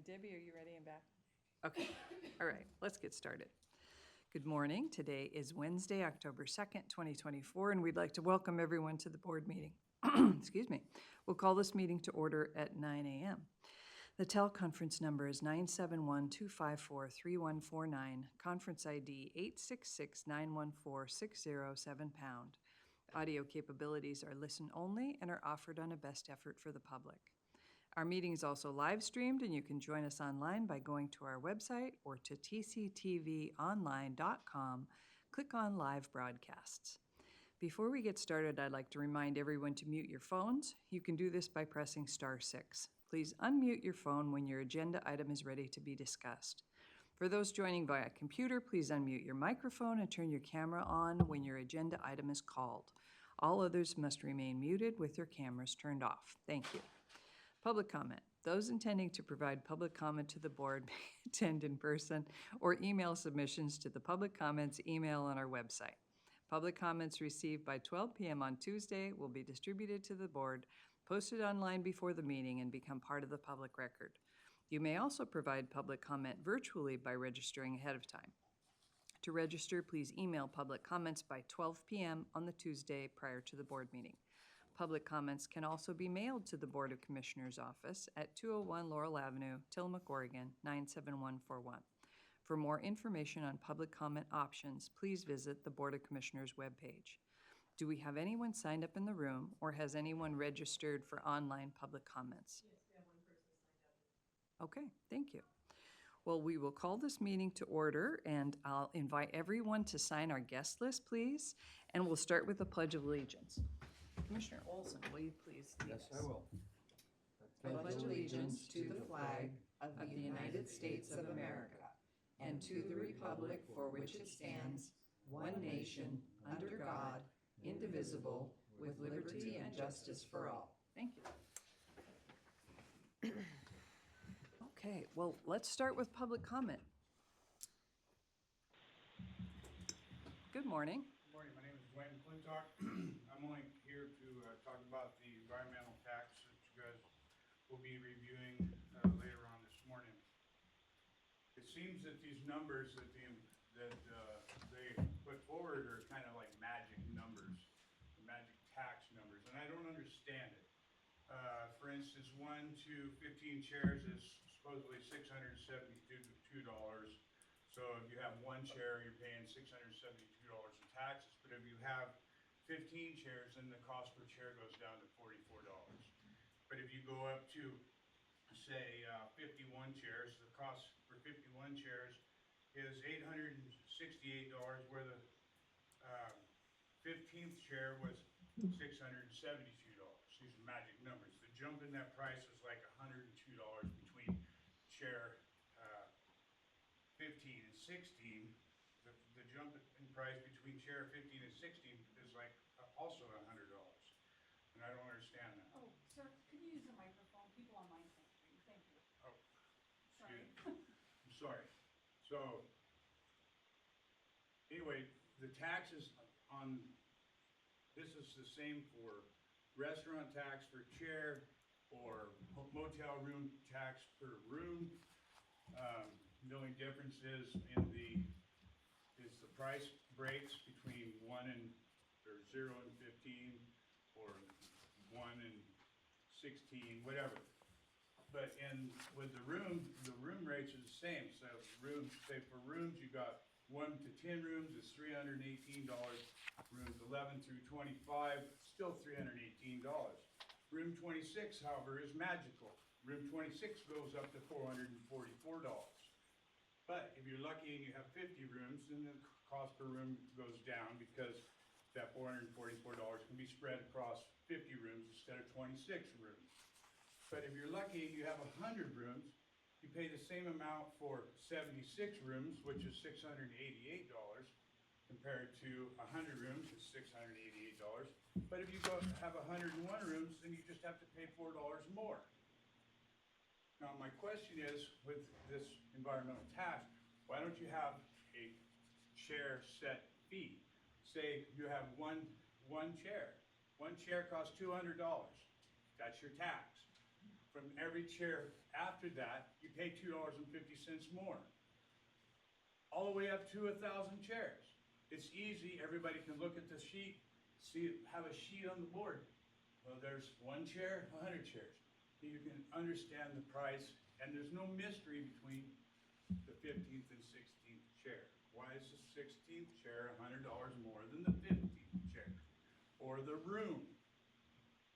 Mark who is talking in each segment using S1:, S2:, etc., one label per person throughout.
S1: And Debbie, are you ready and back? Okay, all right, let's get started. Good morning. Today is Wednesday, October 2nd, 2024, and we'd like to welcome everyone to the board meeting. Excuse me. We'll call this meeting to order at 9 a.m. The teleconference number is 971-254-3149, conference ID 866-914-607#. Audio capabilities are listen only and are offered on a best effort for the public. Our meeting is also live streamed, and you can join us online by going to our website or to tctvonline.com. Click on live broadcasts. Before we get started, I'd like to remind everyone to mute your phones. You can do this by pressing *6. Please unmute your phone when your agenda item is ready to be discussed. For those joining via computer, please unmute your microphone and turn your camera on when your agenda item is called. All others must remain muted with their cameras turned off. Thank you. Public comment. Those intending to provide public comment to the board may attend in person or email submissions to the public comments email on our website. Public comments received by 12 p.m. on Tuesday will be distributed to the board, posted online before the meeting, and become part of the public record. You may also provide public comment virtually by registering ahead of time. To register, please email public comments by 12 p.m. on the Tuesday prior to the board meeting. Public comments can also be mailed to the Board of Commissioners office at 201 Laurel Avenue, Tillamook, Oregon, 97141. For more information on public comment options, please visit the Board of Commissioners webpage. Do we have anyone signed up in the room, or has anyone registered for online public comments?
S2: Yes, we have one person signed up.
S1: Okay, thank you. Well, we will call this meeting to order, and I'll invite everyone to sign our guest list, please, and we'll start with the Pledge of Allegiance. Commissioner Olson, will you please lead us?
S3: Yes, I will.
S4: I pledge allegiance to the flag of the United States of America and to the republic for which it stands, one nation, under God, indivisible, with liberty and justice for all.
S1: Thank you. Okay, well, let's start with public comment. Good morning.
S3: Good morning, my name is Dwayne Clintock. I'm only here to talk about the environmental tax that you guys will be reviewing later on this morning. It seems that these numbers that they put forward are kind of like magic numbers, magic tax numbers, and I don't understand it. For instance, 1 to 15 chairs is supposedly $672. So if you have one chair, you're paying $672 in taxes. But if you have 15 chairs, then the cost per chair goes down to $44. But if you go up to, say, 51 chairs, the cost for 51 chairs is $868, where the 15th chair was $672. These are magic numbers. The jump in that price was like $102 between chair 15 and 16. The jump in price between chair 15 and 16 is like also $100. And I don't understand that.
S2: Oh, sir, can you use the microphone? People online can't hear you. Thank you.
S3: Oh,
S2: Sorry.
S3: I'm sorry. So, anyway, the taxes on, this is the same for restaurant tax per chair or motel room tax per room. The only difference is the price breaks between 0 and 15 or 1 and 16, whatever. But with the room rates are the same. So rooms, say for rooms, you got 1 to 10 rooms is $318. Rooms 11 through 25, still $318. Room 26, however, is magical. Room 26 goes up to $444. But if you're lucky and you have 50 rooms, then the cost per room goes down because that $444 can be spread across 50 rooms instead of 26 rooms. But if you're lucky and you have 100 rooms, you pay the same amount for 76 rooms, which is $688, compared to 100 rooms, it's $688. But if you have 101 rooms, then you just have to pay $4 more. Now, my question is, with this environmental tax, why don't you have a chair set fee? Say you have one chair. One chair costs $200. That's your tax. from every chair after that, you pay $2.50 more. All the way up to 1,000 chairs. It's easy, everybody can look at the sheet, have a sheet on the board. Well, there's 1 chair, 100 chairs. You can understand the price, and there's no mystery between the 15th and 16th chair. Why is the 16th chair $100 more than the 15th chair? Or the room,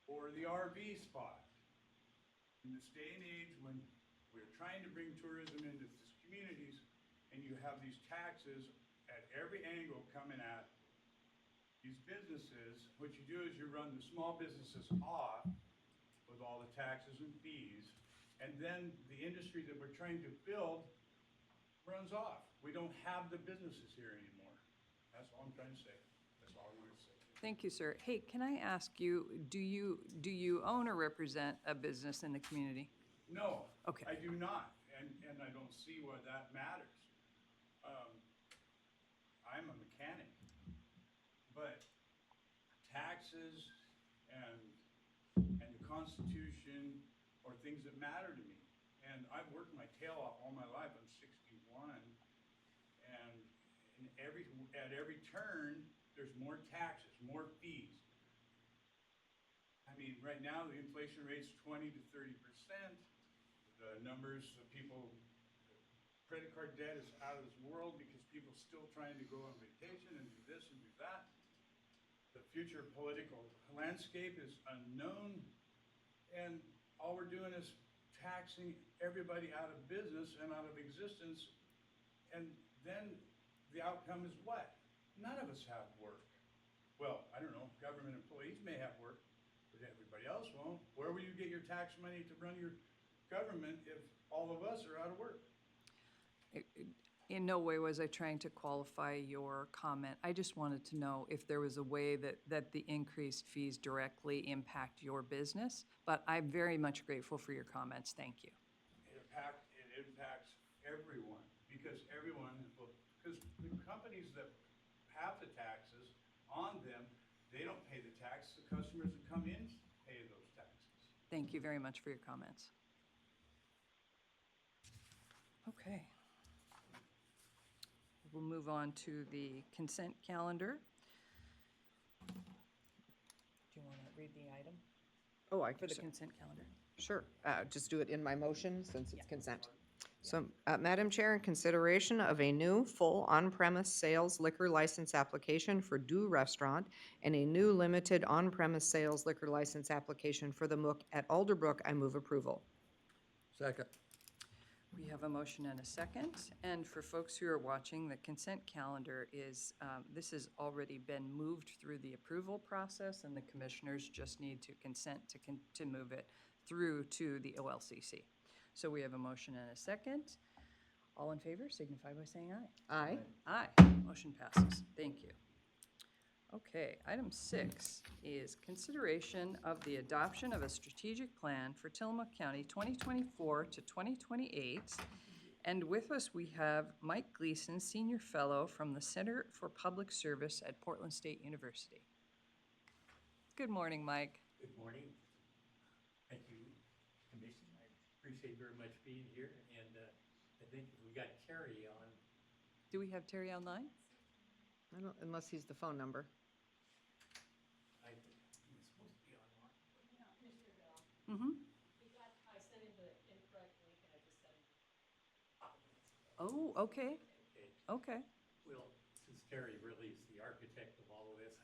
S3: or the RV spot. In this day and age when we're trying to bring tourism into these communities and you have these taxes at every angle coming at these businesses, what you do is you run the small businesses off with all the taxes and fees, and then the industry that we're trying to build runs off. We don't have the businesses here anymore. That's all I'm trying to say. That's all I want to say.
S1: Thank you, sir. Hey, can I ask you, do you own or represent a business in the community?
S3: No.
S1: Okay.
S3: I do not, and I don't see why that matters. I'm a mechanic, but taxes and the Constitution are things that matter to me. And I've worked my tail off all my life. I'm 61, and at every turn, there's more taxes, more fees. I mean, right now, the inflation rate's 20 to 30%. The numbers of people, credit card debt is out of this world because people are still trying to go on vacation and do this and do that. The future political landscape is unknown, and all we're doing is taxing everybody out of business and out of existence, and then the outcome is what? None of us have work. Well, I don't know, government employees may have work, but everybody else won't. Where will you get your tax money to run your government if all of us are out of work?
S1: In no way was I trying to qualify your comment. I just wanted to know if there was a way that the increased fees directly impact your business, but I'm very much grateful for your comments. Thank you.
S3: It impacts everyone, because because the companies that have the taxes on them, they don't pay the tax. The customers that come in pay those taxes.
S1: Thank you very much for your comments. Okay. We'll move on to the consent calendar. Do you want to read the item
S4: Oh, I
S1: for the
S4: can,
S1: consent calendar?
S4: sure. Just do it in my motion since it's consent. So, Madam Chair, in consideration of a new full on-premise sales liquor license application for Do Restaurant and a new limited on-premise sales liquor license application for the Mook at Alderbrook, I move approval.
S5: Second.
S1: We have a motion and a second, and for folks who are watching, the consent calendar is, this has already been moved through the approval process, and the commissioners just need to consent to move it through to the OLCC. So we have a motion and a second. All in favor signify by saying aye.
S4: Aye.
S1: Aye. Motion passes. Thank you. Okay, item 6 is consideration of the adoption of a strategic plan for Tillamook County 2024 to 2028. And with us, we have Mike Gleason, Senior Fellow from the Center for Public Service at Portland State University. Good morning, Mike.
S6: Good morning. Thank you, Commission. I appreciate very much being here, and I think we got Terry on.
S1: Do we have Terry online?
S4: I don't, unless he's the phone number.
S6: I think he's supposed to be online.
S2: Yeah, Mr. Bell.
S1: Mm-hmm.
S2: I sent him the incorrect link and I just sent him.
S1: Oh, okay,
S6: Okay.
S1: okay.
S6: Well, since Terry really is the architect of all of this,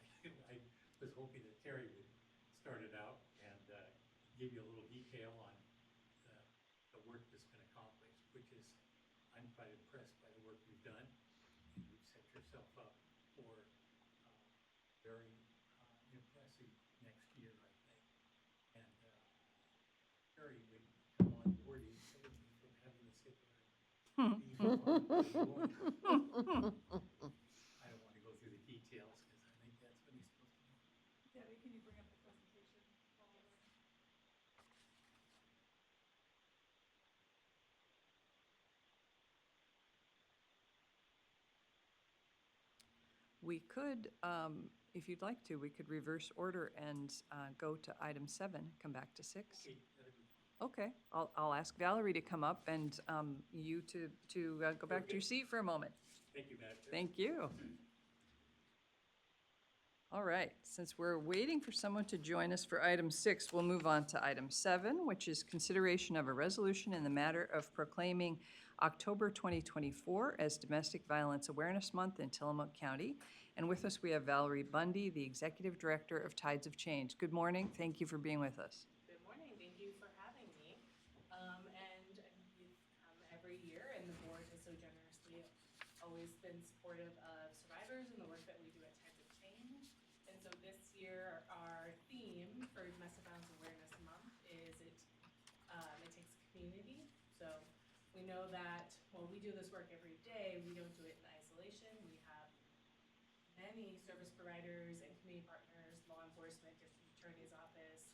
S6: I was hoping that Terry would start it out and give you a little detail on the work that's been accomplished, which is, I'm quite impressed by the work you've done. And you've set yourself up for very impressive next year, I think. And Terry would come on board and save me from having to sit there. I don't want to go through the details because I think that's what he's supposed to do.
S2: Debbie, can you bring up the presentation?
S1: We could, if you'd like to, we could reverse order and go to item 7, come back to 6.
S6: Okay, that'd be
S1: Okay, I'll ask Valerie to come up and you to go back to your seat for a moment.
S6: Thank you, Madam Chair.
S1: Thank you. All right, since we're waiting for someone to join us for item 6, we'll move on to item 7, which is consideration of a resolution in the matter of proclaiming October 2024 as Domestic Violence Awareness Month in Tillamook County. And with us, we have Valerie Bundy, the Executive Director of Tides of Change. Good morning, thank you for being with us.
S5: Good morning, thank you for having me. And you've come every year, and the board has so generously always been supportive of survivors and the work that we do at Tides of Change. And so this year, our theme for Domestic Violence Awareness Month is it takes community. So we know that while we do this work every day, we don't do it in isolation. We have many service providers and community partners, law enforcement, district attorney's office,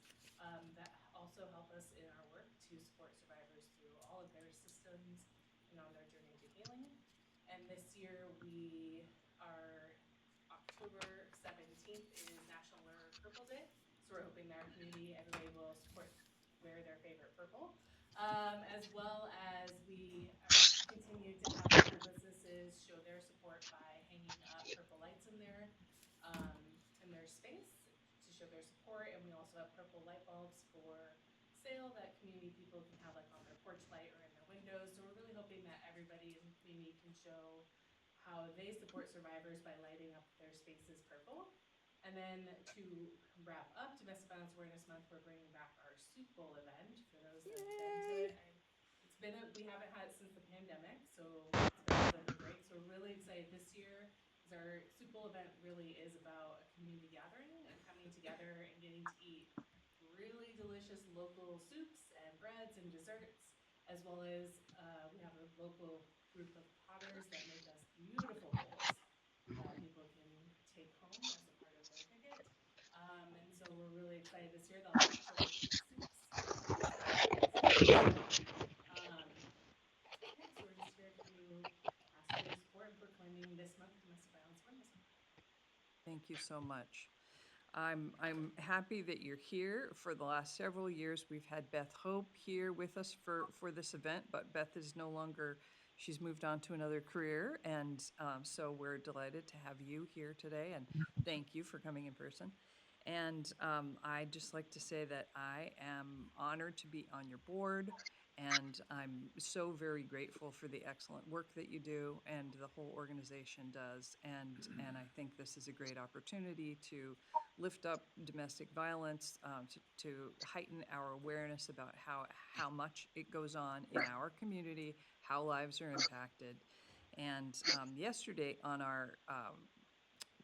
S5: that also help us in our work to support survivors through all of their systems and on their journey to healing. And this year our October 17th is National Wear Purple Day. So we're hoping that our community, everybody will wear their favorite purple. As well as we continue to have local businesses show their support by hanging up purple lights in their space to show their support. And we also have purple light bulbs for sale that community people can have like on their porch light or in their windows. So we're really hoping that everybody in the community can show how they support survivors by lighting up their spaces purple. And then to wrap up Domestic Violence Awareness Month, we're bringing back our Soup Bowl event for those that have been to it. We haven't had it since the pandemic, so it's been great. So we're really excited this year because our Soup Bowl event really is about a community gathering and coming together and getting to eat really delicious local soups and breads and desserts, as well as we have a local group of potters that make us beautiful bowls that people can take home as a part of their ticket. And so we're really excited this year. They'll have soups. So we're just here to ask for your support in proclaiming this month Domestic Violence Awareness Month.
S1: Thank you so much. I'm happy that you're here. For the last several years, we've had Beth Hope here with us for this event, but Beth is no longer, she's moved on to another career, and so we're delighted to have you here today, and thank you for coming in person. And I'd just like to say that I am honored to be on your board, and I'm so very grateful for the excellent work that you do and the whole organization does. And I think this is a great opportunity to lift up domestic violence, to heighten our awareness about how much it goes on in our community, how lives are impacted. And yesterday on our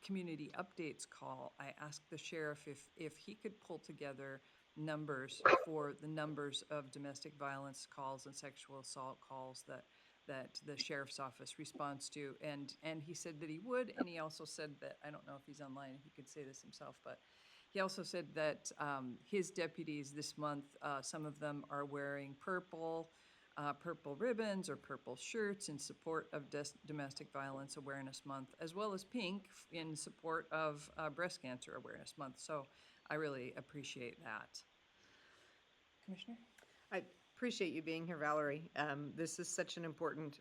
S1: community updates call, I asked the sheriff if he could pull together numbers for the numbers of domestic violence calls and sexual assault calls that the sheriff's office responds to, and he said that he would, and he also said that, I don't know if he's online, if he could say this himself, but he also said that his deputies this month, some of them are wearing purple ribbons or purple shirts in support of Domestic Violence Awareness Month, as well as pink in support of Breast Cancer Awareness Month. So I really appreciate that. Commissioner?
S4: I appreciate you being here, Valerie. This is such an important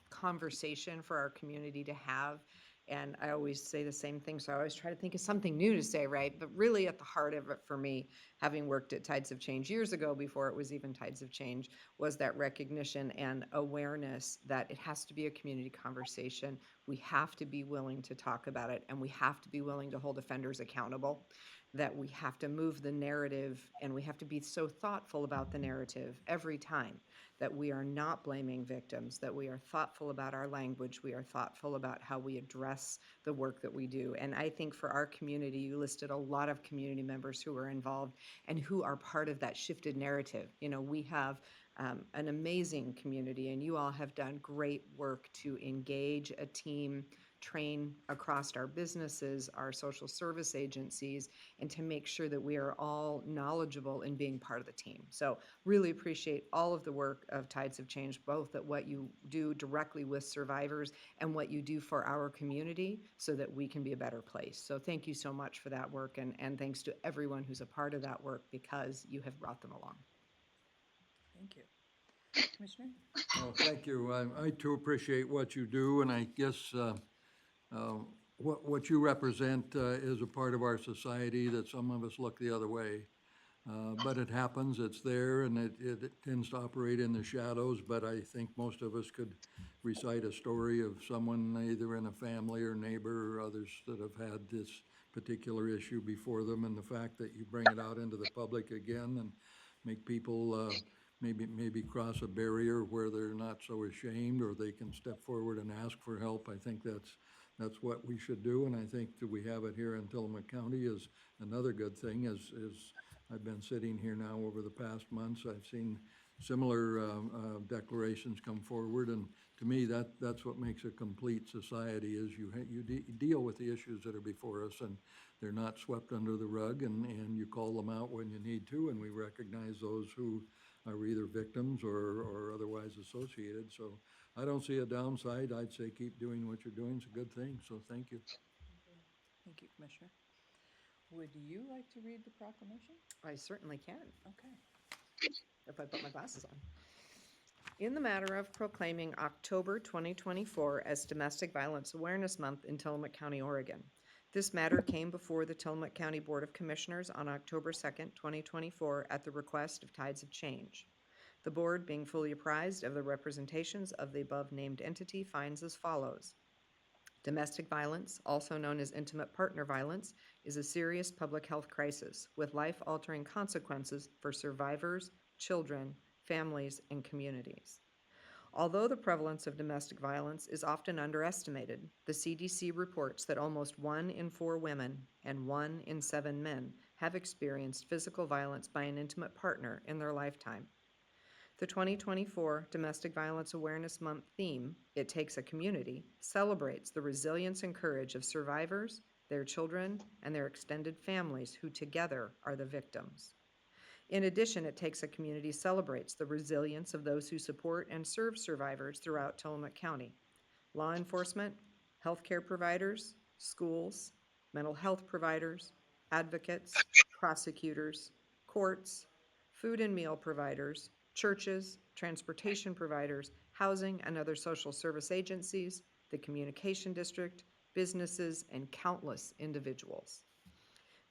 S4: conversation for our community to have. And I always say the same thing, so I always try to think of something new to say, right? But really at the heart of it for me, having worked at Tides of Change years ago, before it was even Tides of Change, was that recognition and awareness that it has to be a community conversation. We have to be willing to talk about it, and we have to be willing to hold offenders accountable, that we have to move the narrative, and we have to be so thoughtful about the narrative every time, that we are not blaming victims, that we are thoughtful about our language, we are thoughtful about how we address the work that we do. And I think for our community, you listed a lot of community members who are involved and who are part of that shifted narrative. You know, we have an amazing community, and you all have done great work to engage a team, train across our businesses, our social service agencies, and to make sure that we are all knowledgeable in being part of the team. So really appreciate all of the work of Tides of Change, both at what you do directly with survivors and what you do for our community so that we can be a better place. So thank you so much for that work, and thanks to everyone who's a part of that work, because you have brought them along.
S1: Thank you. Commissioner?
S7: Oh, thank you. I too appreciate what you do, and I guess what you represent is a part of our society that some of us look the other way. But it happens, it's there, and it tends to operate in the shadows, but I think most of us could recite a story of someone either in a family or neighbor or others that have had this particular issue before them, and the fact that you bring it out into the public again and make people maybe cross a barrier where they're not so ashamed, or they can step forward and ask for help. I think that's what we should do, and I think that we have it here in Tillamook County is another good thing. Is I've been sitting here now over the past months, I've seen similar declarations come forward, and to me, that's what makes a complete society, is you deal with the issues that are before us, and they're not swept under the rug, and you call them out when you need to, and we recognize those who are either victims or otherwise associated. So I don't see a downside. I'd say keep doing what you're doing. It's a good thing, so thank you.
S1: Thank you, Commissioner. Would you like to read the proclamation?
S4: I certainly can,
S1: Okay.
S4: if I put my glasses on. In the matter of proclaiming October 2024 as Domestic Violence Awareness Month in Tillamook County, Oregon. This matter came before the Tillamook County Board of Commissioners on October 2nd, 2024 at the request of Tides of Change. The board, being fully apprised of the representations of the above-named entity, finds as follows. Domestic violence, also known as intimate partner violence, is a serious public health crisis with life-altering consequences for survivors, children, families, and communities. Although the prevalence of domestic violence is often underestimated, the CDC reports that almost 1 in 4 women and 1 in 7 men have experienced physical violence by an intimate partner in their lifetime. The 2024 Domestic Violence Awareness Month theme, It Takes a Community, celebrates the resilience and courage of survivors, their children, and their extended families who together are the victims. In addition, It Takes a Community celebrates the resilience of those who support and serve survivors throughout Tillamook County. Law enforcement, healthcare providers, schools, mental health providers, advocates, prosecutors, courts, food and meal providers, churches, transportation providers, housing and other social service agencies, the communication district, businesses, and countless individuals.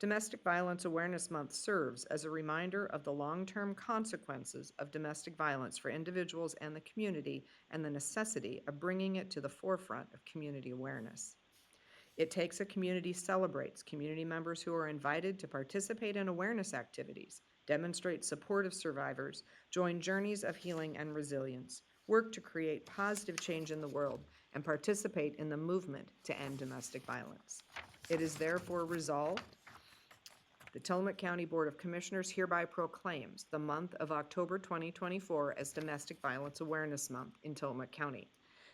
S4: Domestic Violence Awareness Month serves as a reminder of the long-term consequences of domestic violence for individuals and the community, and the necessity of bringing it to the forefront of community awareness. It Takes a Community celebrates community members who are invited to participate in awareness activities, demonstrate support of survivors, join journeys of healing and resilience, work to create positive change in the world, and participate in the movement to end domestic violence. It is therefore resolved, the Tillamook County Board of Commissioners hereby proclaims the month of October 2024 as Domestic Violence Awareness Month in Tillamook County.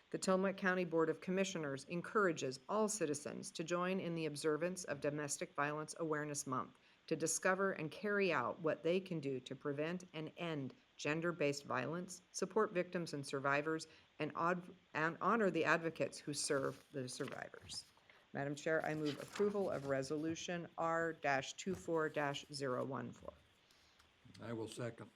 S4: The Tillamook County Board of Commissioners encourages all citizens to join in the observance of Domestic Violence Awareness Month to discover and carry out what they can do to prevent and end gender-based violence, support victims and survivors, and honor the advocates who serve the survivors. Madam Chair, I move approval of Resolution R-24-014.
S7: I will second.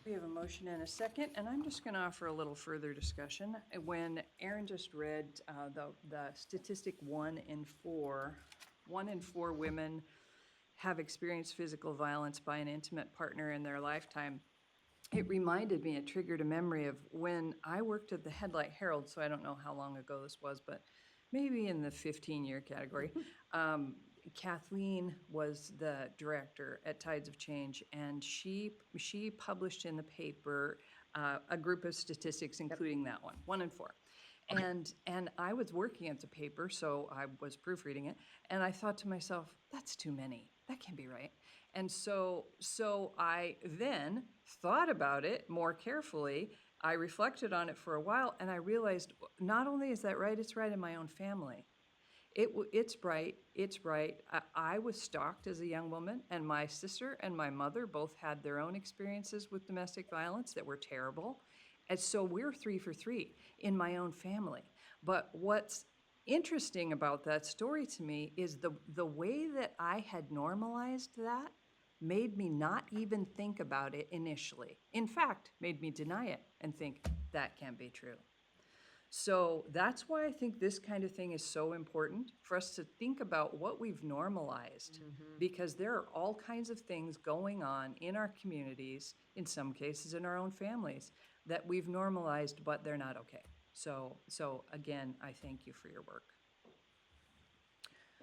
S1: We have a motion and a second, and I'm just going to offer a little further discussion. When Aaron just read the statistic 1 in 4 women have experienced physical violence by an intimate partner in their lifetime, it reminded me, it triggered a memory of when I worked at the Headlight Herald, so I don't know how long ago this was, but maybe in the 15-year category. Kathleen was the director at Tides of Change, and she published in the paper a group of statistics, including that one, 1 in 4. And I was working at the paper, so I was proofreading it, and I thought to myself, that's too many. That can't be right. And so I then thought about it more carefully. I reflected on it for a while, and I realized not only is that right, it's right in my own family. It's right. I was stalked as a young woman, and my sister and my mother both had their own experiences with domestic violence that were terrible. And so we're 3 for 3 in my own family. But what's interesting about that story to me is the way that I had normalized that made me not even think about it initially. In fact, made me deny it and think, that can't be true. So that's why I think this kind of thing is so important for us to think about what we've normalized, because there are all kinds of things going on in our communities, in some cases in our own families, that we've normalized, but they're not okay. So again, I thank you for your work.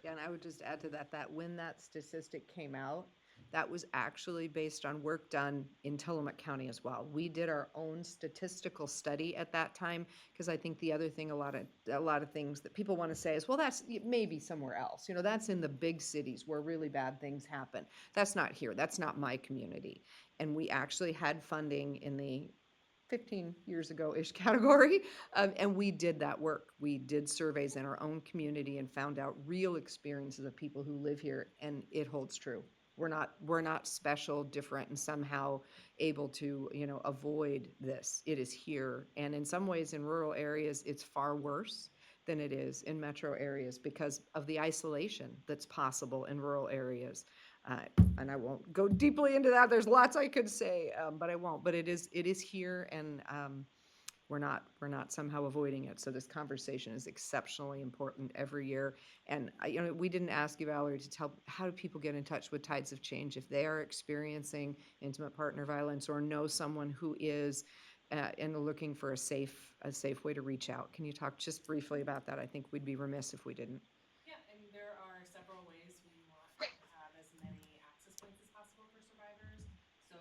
S4: Yeah, and I would just add to that, that when that statistic came out, that was actually based on work done in Tillamook County as well. We did our own statistical study at that time, because I think the other thing, a lot of things that people want to say is, well, that's maybe somewhere else. You know, that's in the big cities where really bad things happen. That's not here. That's not my community. And we actually had funding in the 15 years ago-ish category, and we did that work. We did surveys in our own community and found out real experiences of people who live here, and it holds true. We're not special, different, and somehow able to, you know, avoid this. It is here, and in some ways, in rural areas, it's far worse than it is in metro areas because of the isolation that's possible in rural areas. And I won't go deeply into that. There's lots I could say, but I won't. But it is here, and we're not somehow avoiding it. So this conversation is exceptionally important every year. And you know, we didn't ask you, Valerie, to tell how do people get in touch with Tides of Change if they are experiencing intimate partner violence or know someone who is, and looking for a safe way to reach out. Can you talk just briefly about that? I think we'd be remiss if we didn't.
S5: Yeah, and there are several ways we want to have as many access points as possible for survivors. So,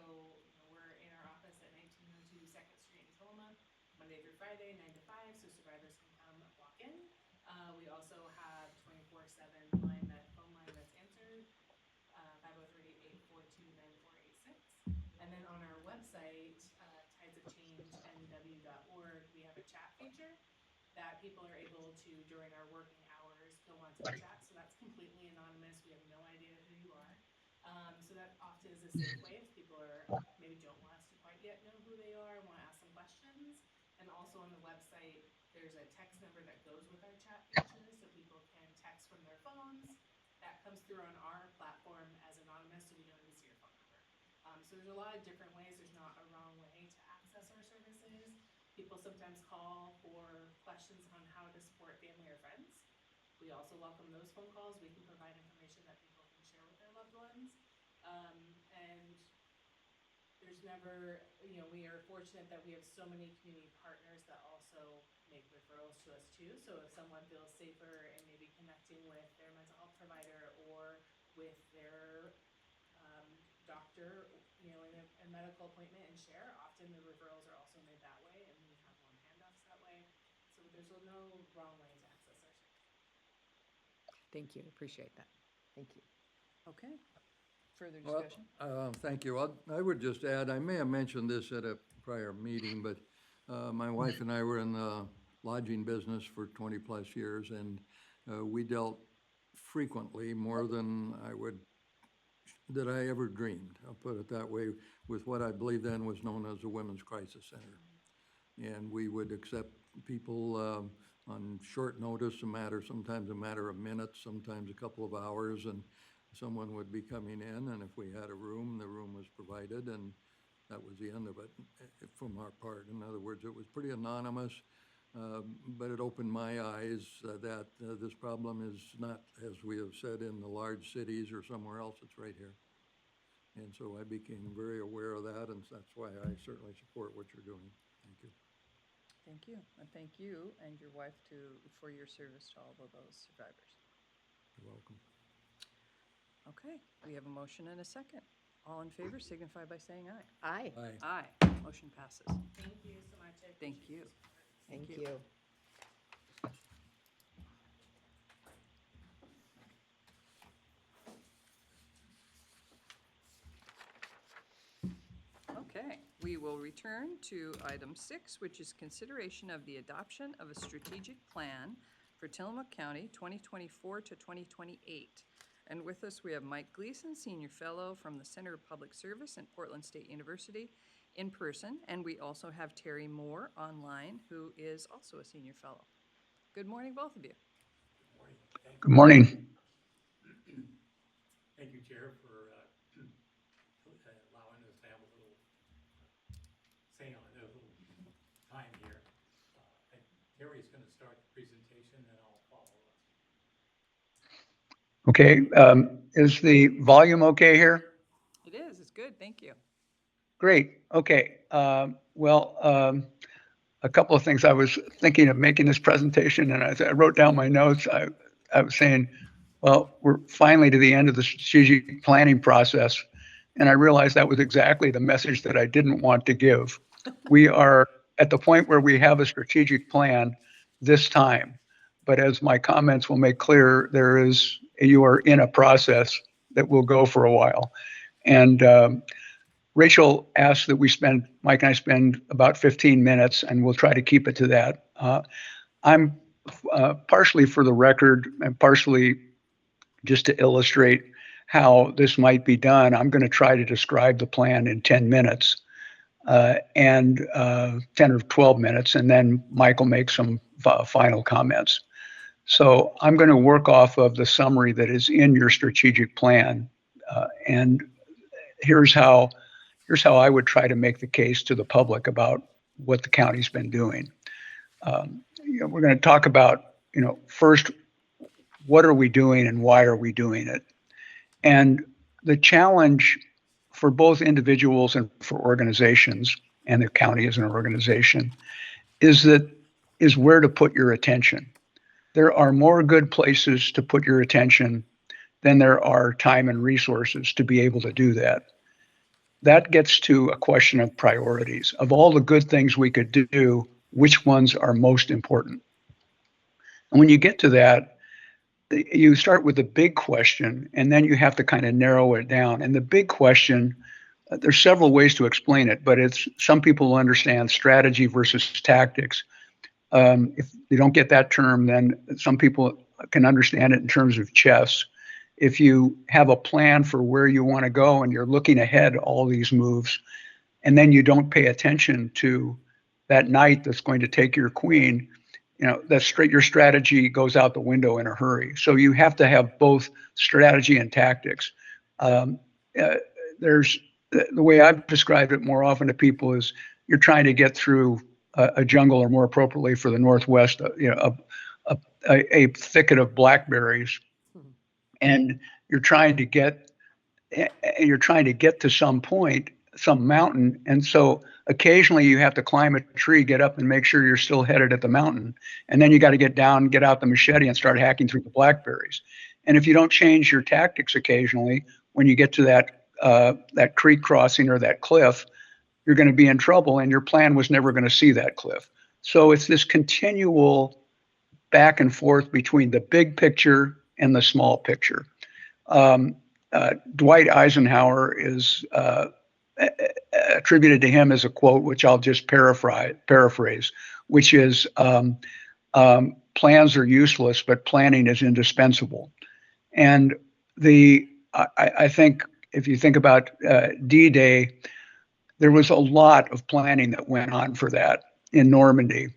S5: you know, we're in our office at 1902 2nd Street in Tillamook, Monday through Friday, 9 to 5, so survivors can come walk in. We also have 24/7 phone line that's answered, 503-842-9486. And then on our website, tidesofchangenw.org, we have a chat feature that people are able to, during our working hours, go onto the chat. So that's completely anonymous. We have no idea who you are. So that often is a safe way if people are maybe don't want us to quite yet know who they are, want to ask some questions. And also on the website, there's a text number that goes with our chat feature, so people can text from their phones. That comes through on our platform as anonymous, so we don't even see your phone number. So there's a lot of different ways. There's not a wrong way to access our services. People sometimes call for questions on how to support family or friends. We also welcome those phone calls. We can provide information that people can share with their loved ones. And there's never, you know, we are fortunate that we have so many community partners that also make referrals to us too. So if someone feels safer in maybe connecting with their mental health provider or with their doctor, you know, in a medical appointment and share, often the referrals are also made that way, and we have warm handoffs that way. So there's no wrong way to access our service.
S4: Thank you. Appreciate that. Thank you.
S1: Okay. Further
S7: Well,
S1: discussion?
S7: Thank you. I would just add, I may have mentioned this at a prior meeting, but my wife and I were in the lodging business for 20-plus years, and we dealt frequently, more than that I ever dreamed, I'll put it that way, with what I believe then was known as the Women's Crisis Center. And we would accept people on short notice, sometimes a matter of minutes, sometimes a couple of hours, and someone would be coming in, and if we had a room, the room was provided, and that was the end of it from our part. In other words, it was pretty anonymous, but it opened my eyes that this problem is not, as we have said, in the large cities or somewhere else. It's right here. And so I became very aware of that, and that's why I certainly support what you're doing. Thank you.
S1: Thank you. And thank you and your wife for your service to all of those survivors.
S7: You're welcome.
S1: Okay, we have a motion and a second. All in favor signify by saying aye.
S4: Aye.
S7: Aye.
S1: Aye. Motion passes.
S5: Thank you so much. I
S1: Thank
S5: appreciate
S1: you.
S5: your support.
S4: Thank
S1: you.
S4: you.
S1: Okay, we will return to item 6, which is consideration of the adoption of a strategic plan for Tillamook County 2024 to 2028. And with us, we have Mike Gleason, Senior Fellow from the Center of Public Service at Portland State University in person. And we also have Terry Moore online, who is also a Senior Fellow. Good morning, both of you.
S6: Good morning.
S3: Good morning.
S6: Thank you, Chair, for start the presentation, then I'll follow up.
S8: Okay, is the volume okay here?
S1: It is, it's good, thank you.
S8: Great, okay. A couple of things. I was thinking of making this presentation, and as I wrote down my notes, I was saying, well, we're finally to the end of the strategic planning process. And I realized that was exactly the message that I didn't want to give. We are at the point where we have a strategic plan this time. But as my comments will make clear, you are in a process that will go for a while. And Rachel asked that Mike and I spend about 15 minutes, and we'll try to keep it to that. I'm partially for the record and partially just to illustrate how this might be done. I'm going to try to describe the plan in 10 minutes and 10 or 12 minutes, and then Mike will make some final comments. So I'm going to work off of the summary that is in your strategic plan. And here's how I would try to make the case to the public about what the county's been doing. We're going to talk about, first, what are we doing and why are we doing it? And the challenge for both individuals and for organizations, and the county as an organization, is where to put your attention. There are more good places to put your attention than there are time and resources to be able to do that. That gets to a question of priorities. Of all the good things we could do, which ones are most important? And when you get to that, you start with the big question, and then you have to kind of narrow it down. And the big question, there's several ways to explain it, but some people understand strategy versus tactics. If they don't get that term, then some people can understand it in terms of chess. If you have a plan for where you want to go and you're looking ahead all these moves, and then you don't pay attention to that knight that's going to take your queen, your strategy goes out the window in a hurry. So you have to have both strategy and tactics. There's the way I've described it more often to people is you're trying to get through a jungle, or more appropriately for the Northwest, a thicket of blackberries, and you're trying to get to some point, some mountain, and so occasionally you have to climb a tree, get up, and make sure you're still headed at the mountain, and then you got to get down, get out the machete, and start hacking through the blackberries. And if you don't change your tactics occasionally, when you get to that creek crossing or that cliff, you're going to be in trouble, and your plan was never going to see that cliff. So it's this continual back and forth between the big picture and the small picture. Dwight Eisenhower is attributed to him as a quote, which I'll just paraphrase, which is, plans are useless, but planning is indispensable. And I think if you think about D-Day, there was a lot of planning that went on for that in Normandy.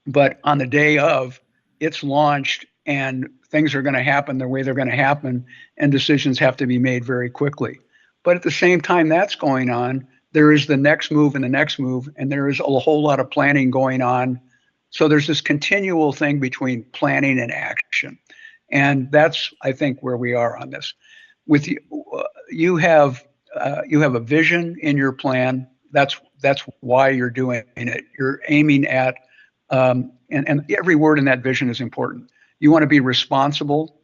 S8: But on the day of, it's launched, and things are going to happen the way they're going to happen, and decisions have to be made very quickly. But at the same time that's going on, there is the next move and the next move, and there is a whole lot of planning going on. So there's this continual thing between planning and action. And that's, I think, where we are on this. With you have a vision in your plan. That's why you're doing it. You're aiming at, and every word in that vision is important. You want to be responsible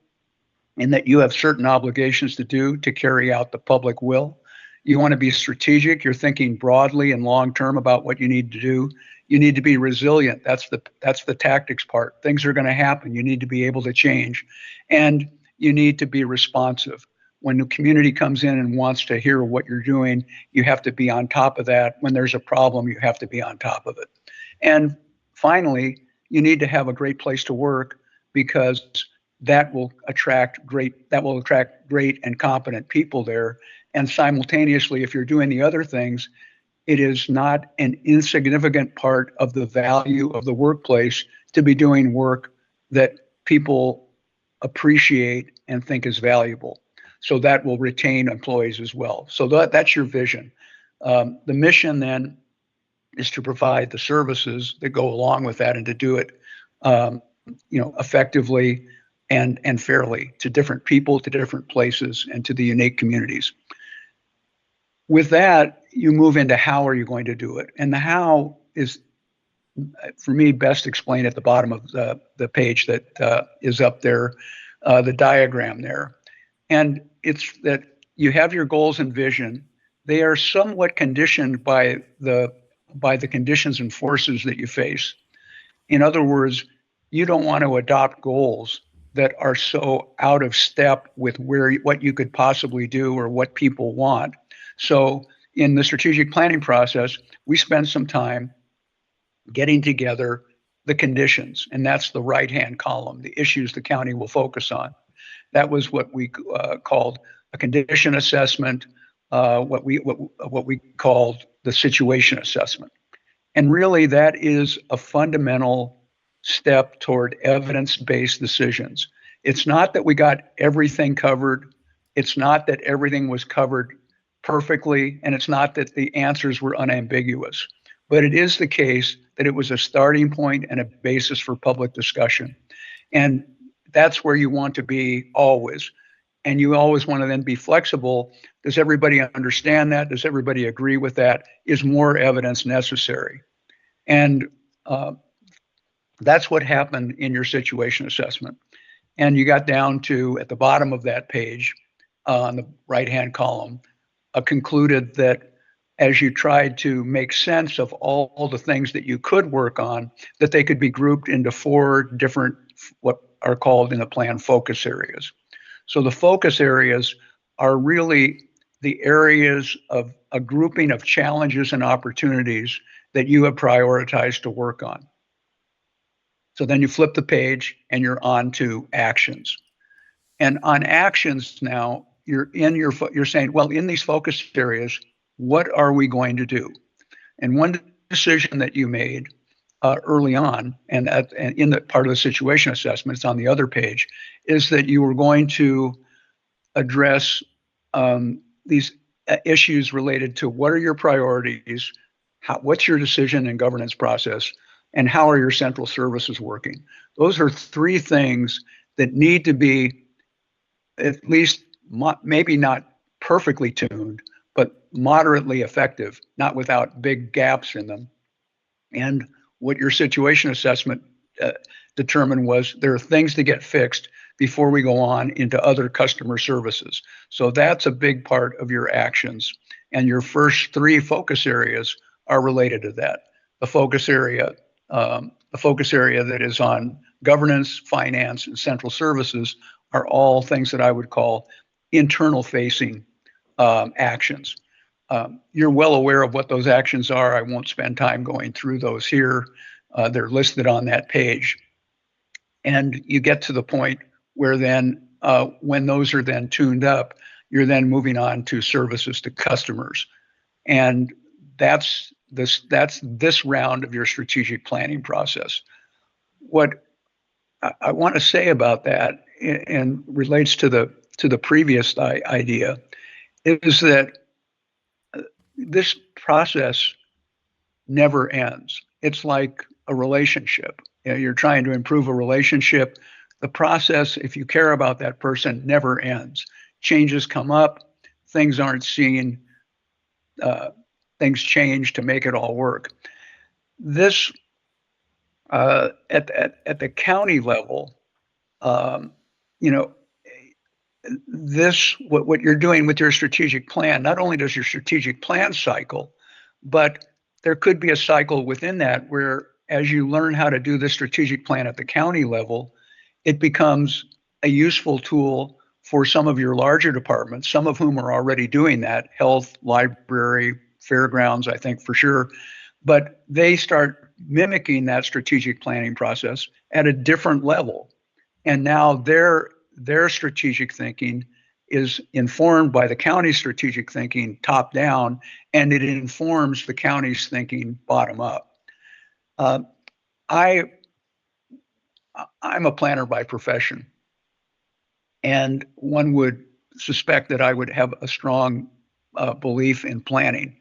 S8: in that you have certain obligations to carry out the public will. You want to be strategic. You're thinking broadly and long-term about what you need to do. You need to be resilient. That's the tactics part. Things are going to happen. You need to be able to change. And you need to be responsive. When the community comes in and wants to hear what you're doing, you have to be on top of that. When there's a problem, you have to be on top of it. And finally, you need to have a great place to work, because that will attract great and competent people there. And simultaneously, if you're doing the other things, it is not an insignificant part of the value of the workplace to be doing work that people appreciate and think is valuable. So that will retain employees as well. So that's your vision. The mission then is to provide the services that go along with that, and to do it um, effectively and fairly to different people, to different places, and to the unique communities. With that, you move into how are you going to do it? And the how is, for me, best explained at the bottom of the page that is up there, the diagram there. And it's that you have your goals and vision. They are somewhat conditioned by the conditions and forces that you face. In other words, you don't want to adopt goals that are so out of step with what you could possibly do or what people want. So in the strategic planning process, we spend some time getting together the conditions, and that's the right-hand column, the issues the county will focus on. That was what we called a condition assessment, what we called the situation assessment. And really, that is a fundamental step toward evidence-based decisions. It's not that we got everything covered. It's not that everything was covered perfectly, and it's not that the answers were unambiguous. But it is the case that it was a starting point and a basis for public discussion. And that's where you want to be always. And you always want to then be flexible. Does everybody understand that? Does everybody agree with that? Is more evidence necessary? And that's what happened in your situation assessment. And you got down to, at the bottom of that page, on the right-hand column, concluded that as you tried to make sense of all the things that you could work on, that they could be grouped into 4 different, what are called in the plan, focus areas. So the focus areas are really the areas of a grouping of challenges and opportunities that you have prioritized to work on. So then you flip the page and you're on to actions. And on actions now, you're saying, well, in these focus areas, what are we going to do? And one decision that you made early on, and in the part of the situation assessment, it's on the other page, is that you were going to address these issues related to what are your priorities, what's your decision and governance process, and how are your central services working? Those are 3 things that need to be at least maybe not perfectly tuned, but moderately effective, not without big gaps in them. And what your situation assessment determined was there are things to get fixed before we go on into other customer services. So that's a big part of your actions. And your first 3 focus areas are related to that. The focus area that is on governance, finance, and central services are all things that I would call internal facing actions. You're well aware of what those actions are. I won't spend time going through those here. They're listed on that page. And you get to the point where then, when those are then tuned up, you're then moving on to services to customers. And that's this round of your strategic planning process. What I want to say about that, and relates to the previous idea, is that this process never ends. It's like a relationship. You're trying to improve a relationship. The process, if you care about that person, never ends. Changes come up, things aren't seen, things change to make it all work. This, at the county level, what you're doing with your strategic plan, not only does your strategic plan cycle, but there could be a cycle within that where, as you learn how to do the strategic plan at the county level, it becomes a useful tool for some of your larger departments, some of whom are already doing that, health, library, fairgrounds, I think for sure. But they start mimicking that strategic planning process at a different level. And now their strategic thinking is informed by the county's strategic thinking top down, and it informs the county's thinking bottom up. I'm a planner by profession, and one would suspect that I would have a strong belief in planning.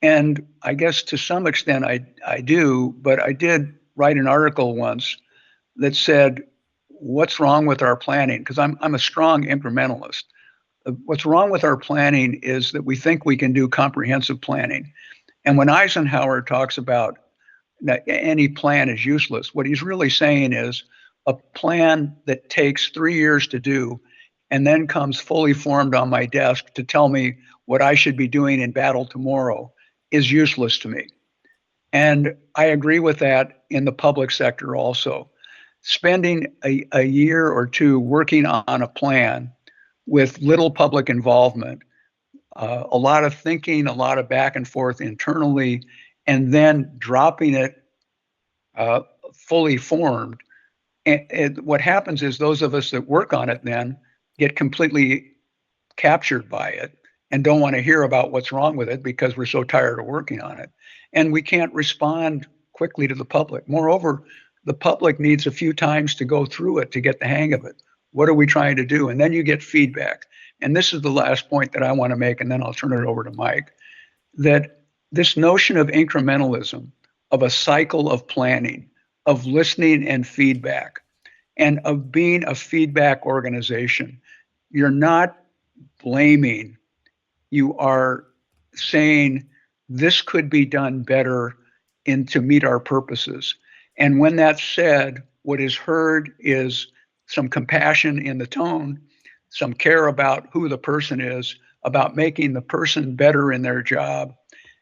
S8: And I guess to some extent I do, but I did write an article once that said, what's wrong with our planning? Because I'm a strong incrementalist. What's wrong with our planning is that we think we can do comprehensive planning. And when Eisenhower talks about that any plan is useless, what he's really saying is a plan that takes 3 years to do and then comes fully formed on my desk to tell me what I should be doing in battle tomorrow is useless to me. And I agree with that in the public sector also. Spending a year or two working on a plan with little public involvement, a lot of thinking, a lot of back and forth internally, and then dropping it uh, fully formed. And what happens is those of us that work on it then get completely captured by it and don't want to hear about what's wrong with it because we're so tired of working on it. And we can't respond quickly to the public. Moreover, the public needs a few times to go through it to get the hang of it. What are we trying to do? And then you get feedback. And this is the last point that I want to make, and then I'll turn it over to Mike, that this notion of incrementalism, of a cycle of planning, of listening and feedback, and of being a feedback organization, you're not blaming, you are saying this could be done better and to meet our purposes. And when that's said, what is heard is some compassion in the tone, some care about who the person is, about making the person better in their job,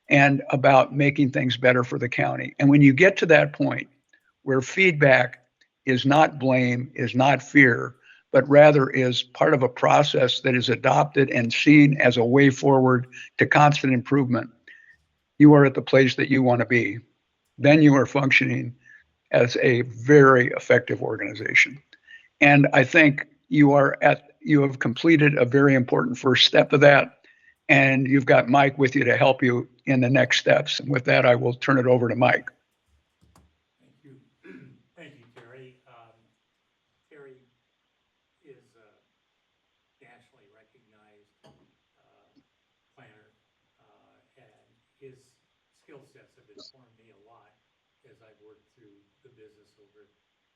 S8: and about making things better for the county. And when you get to that point where feedback is not blame, is not fear, but rather is part of a process that is adopted and seen as a way forward to constant improvement, you are at the place that you want to be. Then you are functioning as a very effective organization. And I think you have completed a very important first step of that. And you've got Mike with you to help you in the next steps. And with that, I will turn it over to Mike.
S6: Thank you. Thank you, Terry. Terry is a nationally recognized planner, and his skill sets have informed me a lot as I've worked through the business over,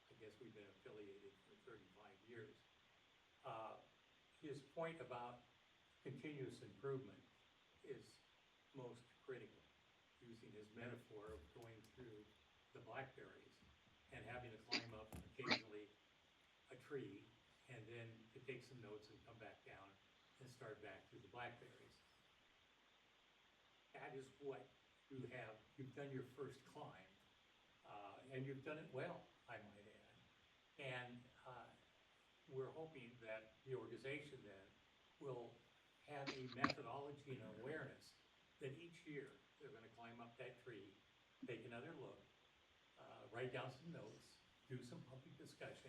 S6: I guess we've been affiliated for 35 years. His point about continuous improvement is most critical, using his metaphor of going through the blackberries and having to climb up occasionally a tree and then to take some notes and come back down and start back through the blackberries. That is what you've done your first climb, and you've done it well, I might add. And we're hoping that the organization then will have a methodology and awareness that each year they're going to climb up that tree, take another look, write down some notes, do some public discussion,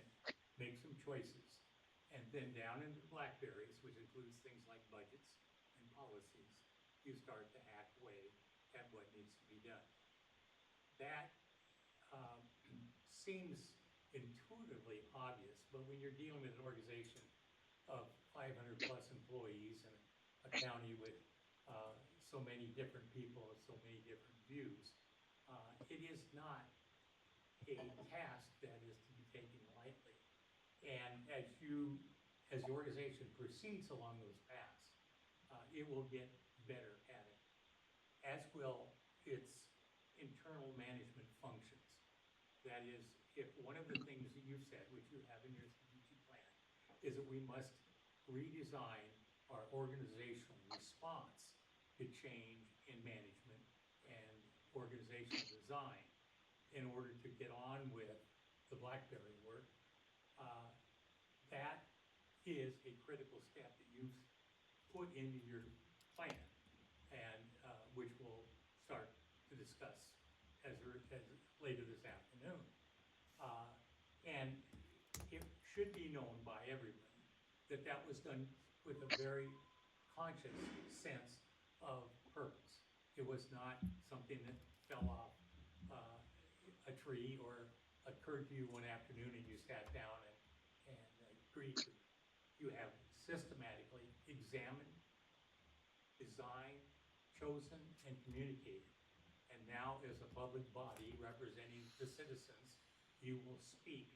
S6: make some choices, and then down into the blackberries, which includes things like budgets and policies, you start to hack away at what needs to be done. That seems intuitively obvious, but when you're dealing with an organization of 500 plus employees and a county with so many different people and so many different views, it is not a task that is to be taken lightly. And as the organization proceeds along those paths, it will get better at it, as will its internal management functions. That is, if one of the things that you've said, which you have in your strategic plan, is that we must redesign our organizational response to change in management and organizational design in order to get on with the BlackBerry work, that is a critical step that you've put into your plan, and which we'll start to discuss as later this afternoon. And it should be known by everybody that that was done with a very conscious sense of purpose. It was not something that fell off a tree or occurred to you one afternoon and you sat down and agreed to. You have systematically examined, designed, chosen, and communicated. And now, as a public body representing the citizens, you will speak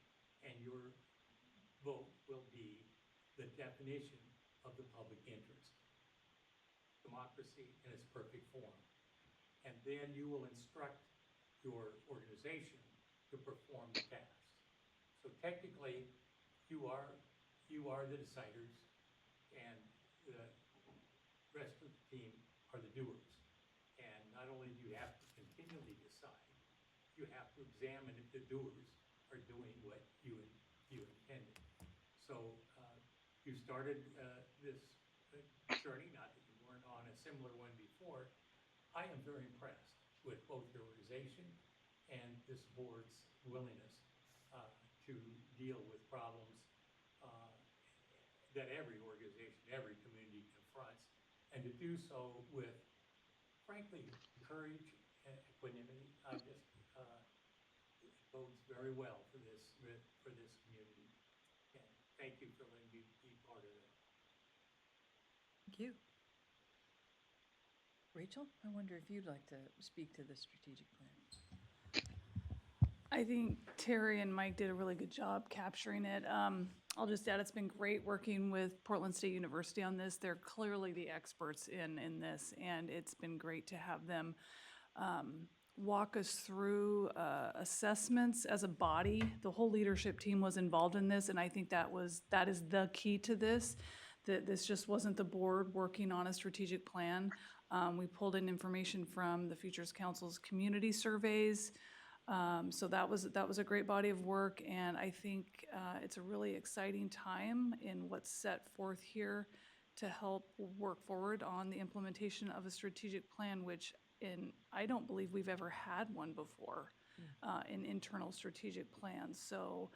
S6: vote will be the definition of the public interest, democracy in its perfect form. And then you will instruct your organization to perform the tasks. So technically, you are the deciders, and the rest of the team are the doers. And not only do you have to continually decide, you have to examine if the doers are doing what you intended. So you started this journey, not that you weren't on a similar one before. I am very impressed with both your organization and this board's willingness to deal with problems that every organization, every community confronts, and to do so with, frankly, courage and equanimity. It bodes very well for this community. And thank you for letting me be part of it.
S1: Thank you. Rachel, I wonder if you'd like to speak to the strategic plan.
S2: I think Terry and Mike did a really good job capturing it. I'll just add, it's been great working with Portland State University on this. They're clearly the experts in this, and it's been great to have them walk us through assessments as a body. The whole leadership team was involved in this, and I think that is the key to this, that this just wasn't the board working on a strategic plan. We pulled in information from the Futures Council's community surveys. So that was a great body of work, and I think it's a really exciting time in what's set forth here to help work forward on the implementation of a strategic plan, which I don't believe we've ever had one before, an internal strategic plan. So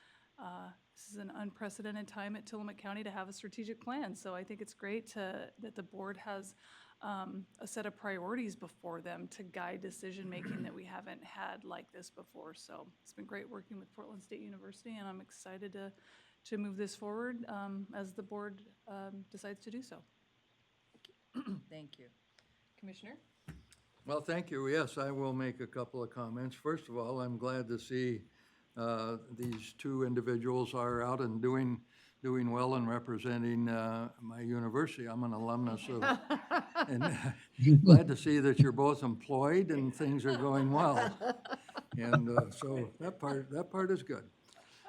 S2: this is an unprecedented time at Tillamook County to have a strategic plan. So I think it's great that the board has a set of priorities before them to guide decision-making that we haven't had like this before. So it's been great working with Portland State University, and I'm excited to move this forward as the board decides to do so.
S1: Thank you. Commissioner?
S7: Well, thank you. Yes, I will make a couple of comments. First of all, I'm glad to see these two individuals are out and doing well and representing my university. I'm an alumnus of, and glad to see that you're both employed and things are going well. And so that part is good.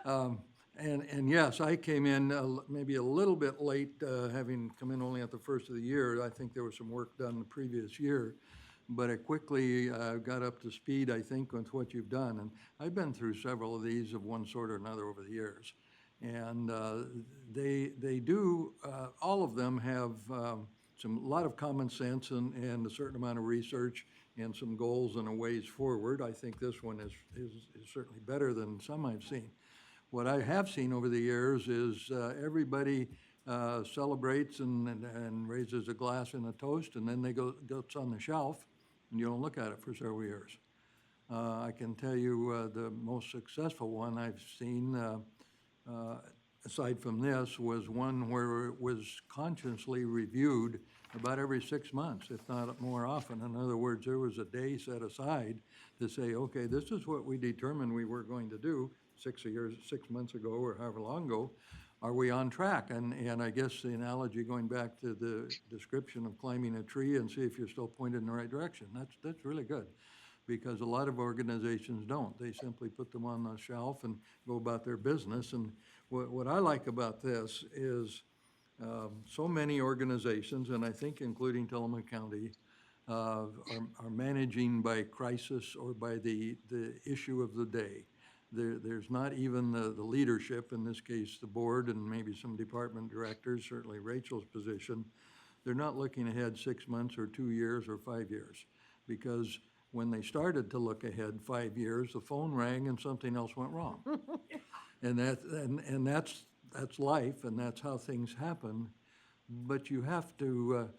S7: And yes, I came in maybe a little bit late, having come in only at the first of the year. I think there was some work done the previous year, but I quickly got up to speed, I think, with what you've done. And I've been through several of these of one sort or another over the years. And they do, all of them have a lot of common sense and a certain amount of research and some goals and a ways forward. I think this one is certainly better than some I've seen. What I have seen over the years is everybody celebrates and raises a glass and a toast, and then they goes on the shelf, and you don't look at it for several years. I can tell you the most successful one I've seen, aside from this, was one where it was consciously reviewed about every 6 months, if not more often. In other words, there was a day set aside to say, okay, this is what we determined we were going to do 6 months ago or however long ago. Are we on track? And I guess the analogy, going back to the description of climbing a tree and see if you're still pointed in the right direction, that's really good, because a lot of organizations don't. They simply put them on the shelf and go about their business. And what I like about this is so many organizations, and I think including Tillamook County, are managing by crisis or by the issue of the day. There's not even the leadership, in this case the board and maybe some department directors, certainly Rachel's position. They're not looking ahead 6 months or 2 years or 5 years, because when they started to look ahead 5 years, the phone rang and something else went wrong. And that's life, and that's how things happen. But you have to,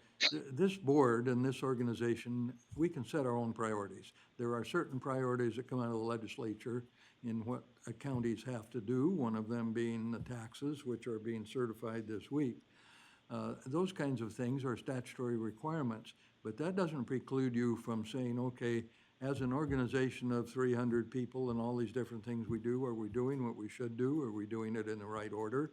S7: this board and this organization, we can set our own priorities. There are certain priorities that come out of the legislature in what counties have to do, one of them being the taxes, which are being certified this week. Those kinds of things are statutory requirements, but that doesn't preclude you from saying, okay, as an organization of 300 people and all these different things we do, are we doing what we should do? Are we doing it in the right order?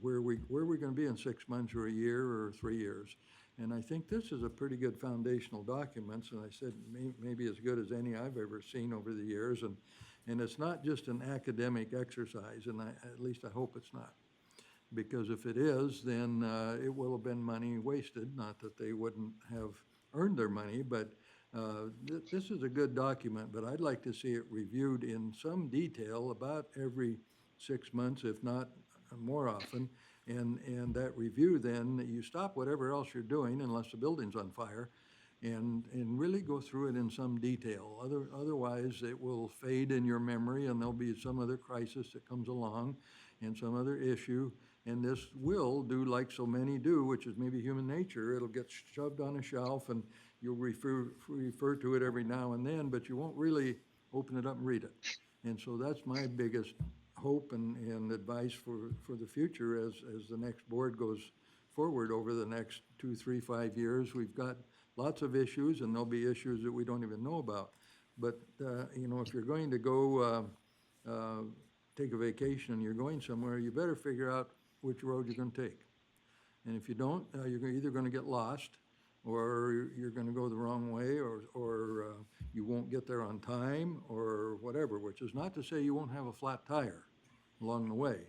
S7: Where are we going to be in 6 months or a year or 3 years? And I think this is a pretty good foundational document, and I said maybe as good as any I've ever seen over the years. And it's not just an academic exercise, and at least I hope it's not. Because if it is, then it will have been money wasted. Not that they wouldn't have earned their money, but this is a good document, but I'd like to see it reviewed in some detail about every 6 months, if not more often. And that review, then you stop whatever else you're doing, unless the building's on fire, and really go through it in some detail. Otherwise, it will fade in your memory, and there'll be some other crisis that comes along and some other issue. And this will do like so many do, which is maybe human nature. It'll get shoved on a shelf, and you'll refer to it every now and then, but you won't really open it up and read it. And so that's my biggest hope and advice for the future as the next board goes forward over the next 2, 3, 5 years. We've got lots of issues, and there'll be issues that we don't even know about. But, if you're going to go take a vacation and you're going somewhere, you better figure out which road you're going to take. And if you don't, you're either going to get lost, or you're going to go the wrong way, or you won't get there on time, or whatever, which is not to say you won't have a flat tire along the way.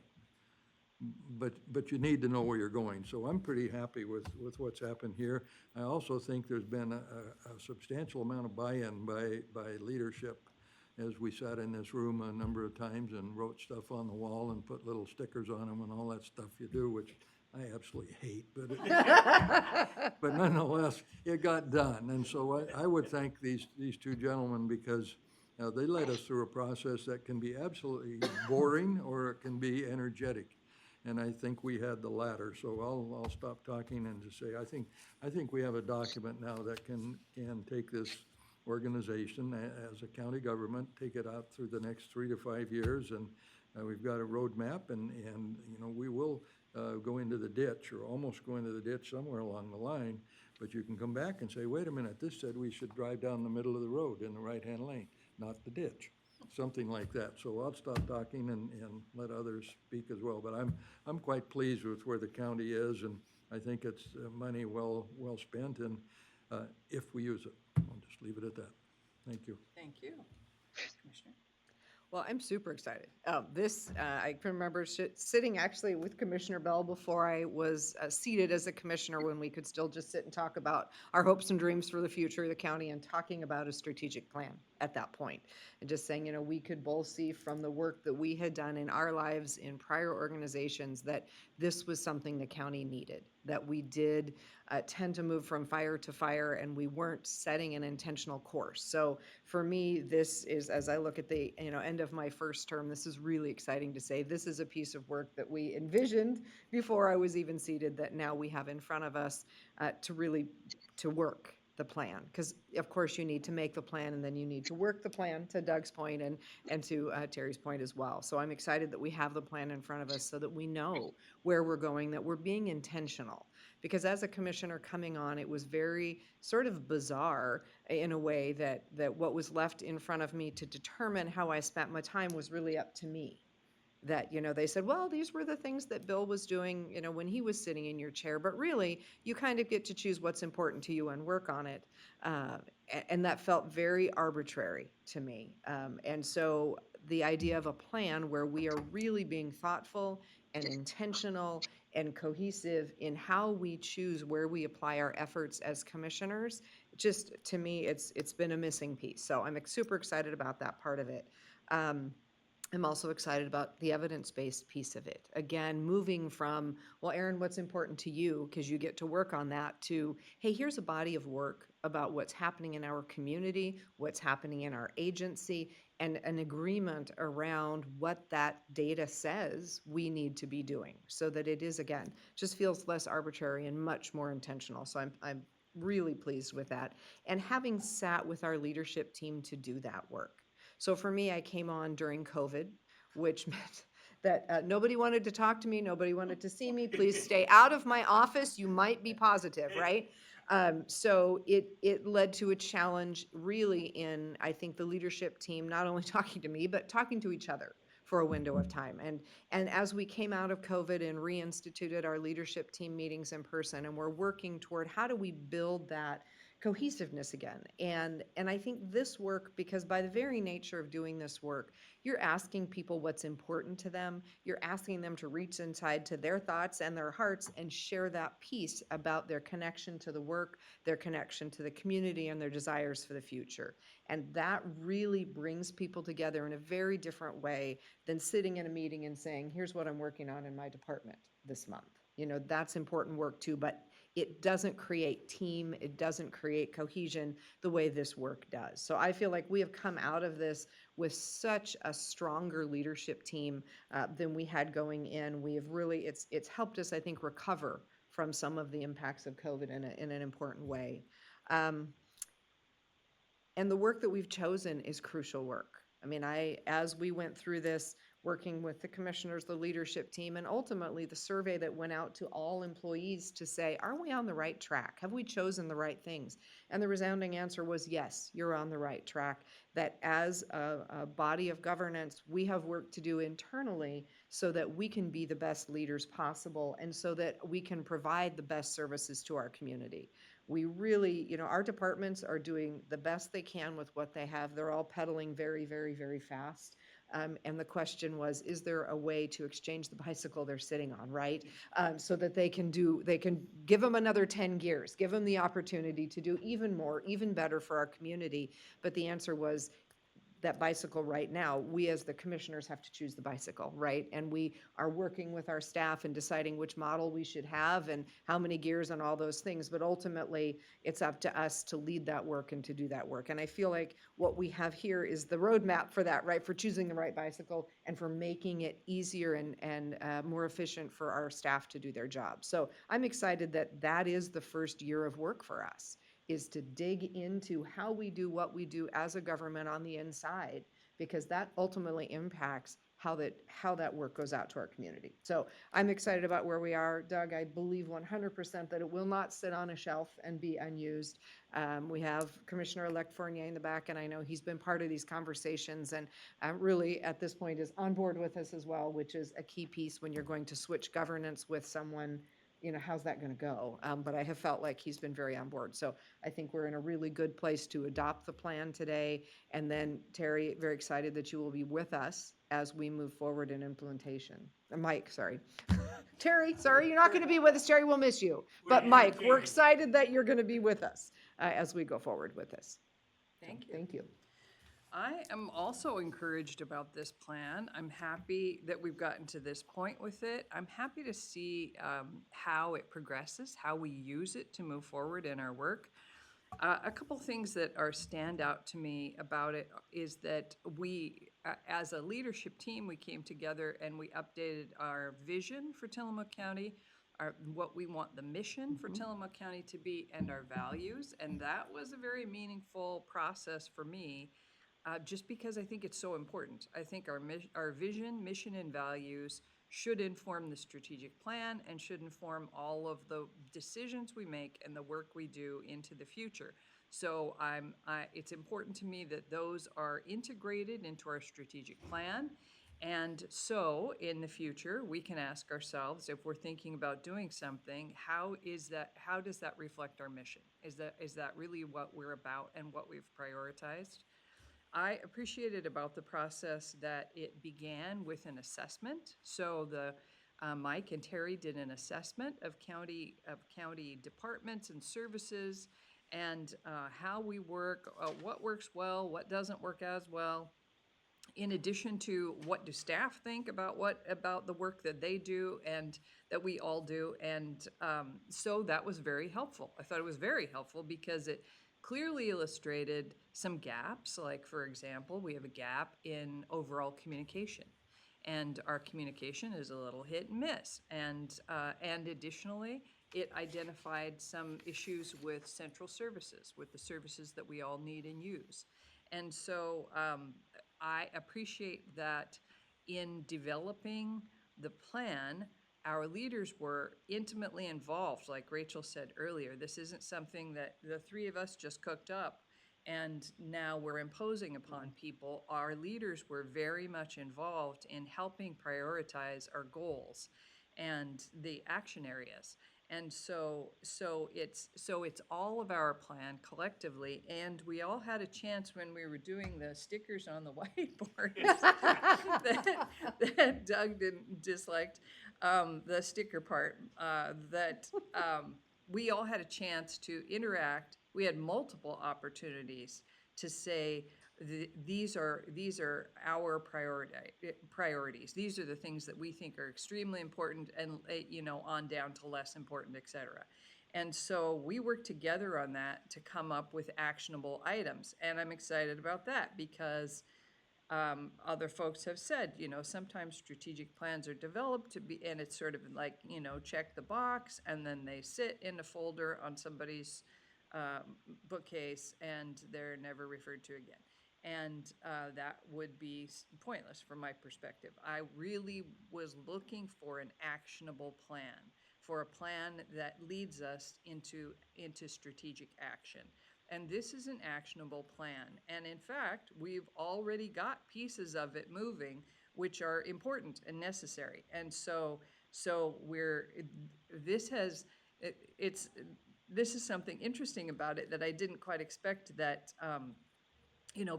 S7: But you need to know where you're going. So I'm pretty happy with what's happened here. I also think there's been a substantial amount of buy-in by leadership as we sat in this room a number of times and wrote stuff on the wall and put little stickers on them and all that stuff you do, which I absolutely hate, but nonetheless, it got done. And so I would thank these two gentlemen, because they led us through a process that can be absolutely boring or it can be energetic. And I think we had the latter. So I'll stop talking and just say, I think we have a document now that can take this organization as a county government, take it out through the next 3 to 5 years, and we've got a roadmap, and we will go into the ditch, or almost go into the ditch somewhere along the line, but you can come back and say, wait a minute, this said we should drive down the middle of the road in the right-hand lane, not the ditch, something like that. So I'll stop talking and let others speak as well, but I'm quite pleased with where the county is, and I think it's money well spent, and if we use it. I'll just leave it at that. Thank you.
S1: Thank you. Commissioner?
S4: Well, I'm super excited. I can remember sitting actually with Commissioner Bell before I was seated as a commissioner, when we could still just sit and talk about our hopes and dreams for the future of the county, and talking about a strategic plan at that point. And just saying, we could both see from the work that we had done in our lives in prior organizations that this was something the county needed, that we did tend to move from fire to fire, and we weren't setting an intentional course. So for me, this is, as I look at the end of my first term, this is really exciting to say this is a piece of work that we envisioned before I was even seated, that now we have in front of us to work the plan. Because of course you need to make the plan, and then you need to work the plan, to Doug's point and to Terry's point as well. So I'm excited that we have the plan in front of us so that we know where we're going, that we're being intentional. Because as a commissioner coming on, it was very sort of bizarre in a way that what was left in front of me to determine how I spent my time was really up to me. That, they said, well, these were the things that Bill was doing, when he was sitting in your chair, but really you kind of get to choose what's important to you and work on it. And that felt very arbitrary to me. And so the idea of a plan where we are really being thoughtful and intentional and cohesive in how we choose where we apply our efforts as commissioners, just to me, it's been a missing piece. So I'm super excited about that part of it. I'm also excited about the evidence-based piece of it. Again, moving from, well, Erin, what's important to you, because you get to work on that, to, hey, here's a body of work about what's happening in our community, what's happening in our agency, and an agreement around what that data says we need to be doing, so that it is, again, just feels less arbitrary and much more intentional. So I'm really pleased with that. And having sat with our leadership team to do that work. So for me, I came on during COVID, which meant that nobody wanted to talk to me, nobody wanted to see me. Please stay out of my office. You might be positive, right? So it led to a challenge really in, I think, the leadership team, not only talking to me, but talking to each other for a window of time. And as we came out of COVID and reinstituted our leadership team meetings in person, and we're working toward how do we build that cohesiveness again. And I think this work, because by the very nature of doing this work, you're asking people what's important to them. You're asking them to reach inside to their thoughts and their hearts and share that piece about their connection to the work, their connection to the community, and their desires for the future. And that really brings people together in a very different way than sitting in a meeting and saying, here's what I'm working on in my department this month. You know, that's important work too, but it doesn't create team, it doesn't create cohesion the way this work does. So I feel like we have come out of this with such a stronger leadership team than we had going in. We have really, it's helped us, I think, recover from some of the impacts of COVID in an important way. And the work that we've chosen is crucial work. I mean, as we went through this, working with the commissioners, the leadership team, and ultimately the survey that went out to all employees to say, are we on the right track? Have we chosen the right things? And the resounding answer was, yes, you're on the right track. That as a body of governance, we have work to do internally so that we can be the best leaders possible and so that we can provide the best services to our community. We really, you know, our departments are doing the best they can with what they have. They're all pedaling very, very, very fast. And the question was, is there a way to exchange the bicycle they're sitting on, right? So that they can give them another 10 gears, give them the opportunity to do even more, even better for our community. But the answer was, that bicycle right now, we as the commissioners have to choose the bicycle, right? And we are working with our staff and deciding which model we should have and how many gears and all those things. But ultimately, it's up to us to lead that work and to do that work. And I feel like what we have here is the roadmap for that, right? For choosing the right bicycle and for making it easier and more efficient for our staff to do their job. So I'm excited that that is the first year of work for us, is to dig into how we do what we do as a government on the inside, because that ultimately impacts how that work goes out to our community. So I'm excited about where we are. Doug, I believe 100% that it will not sit on a shelf and be unused. We have Commissioner-elect Fournier in the back, and I know he's been part of these conversations and really at this point is on board with us as well, which is a key piece when you're going to switch governance with someone. You know, how's that going to go? But I have felt like he's been very on board. So I think we're in a really good place to adopt the plan today. And then, Terry, very excited that you will be with us as we move forward in implementation. Mike, sorry. Terry, sorry, you're not going to be with us. Terry, we'll miss you. But Mike, we're excited that you're going to be with us as we go forward with this.
S1: Thank you.
S4: Thank you.
S1: I am also encouraged about this plan. I'm happy that we've gotten to this point with it. I'm happy to see how it progresses, how we use it to move forward in our work. A couple things that stand out to me about it is that we, as a leadership team, we came together and we updated our vision for Tillamook County, what we want the mission for Tillamook County to be, and our values. And that was a very meaningful process for me. Just because I think it's so important. I think our vision, mission, and values should inform the strategic plan and should inform all of the decisions we make and the work we do into the future. So it's important to me that those are integrated into our strategic plan. And so in the future, we can ask ourselves, if we're thinking about doing something, how does that reflect our mission? Is that really what we're about and what we've prioritized? I appreciated about the process that it began with an assessment. So Mike and Terry did an assessment of county departments and services and how we work, what works well, what doesn't work as well. In addition to what do staff think about the work that they do and that we all do. And so that was very helpful. I thought it was very helpful because it clearly illustrated some gaps. Like, for example, we have a gap in overall communication, and our communication is a little hit and miss. And additionally, it identified some issues with central services, with the services that we all need and use. And so I appreciate that in developing the plan, our leaders were intimately involved, like Rachel said earlier. This isn't something that the three of us just cooked up and now we're imposing upon people. Our leaders were very much involved in helping prioritize our goals and the action areas. And so it's all of our plan collectively, and we all had a chance when we were doing the stickers on the whiteboard that Doug disliked, the sticker part, we all had a chance to interact. We had multiple opportunities to say, these are our priorities. These are the things that we think are extremely important, and on down to less important, et cetera. And so we worked together on that to come up with actionable items, and I'm excited about that because other folks have said, sometimes strategic plans are developed and it's sort of like, check the box, and then they sit in a folder on somebody's bookcase and they're never referred to again. And that would be pointless from my perspective. I really was looking for an actionable plan, for a plan that leads us into strategic action. And this is an actionable plan. And in fact, we've already got pieces of it moving, which are important and necessary. And so this is something interesting about it that I didn't quite expect, that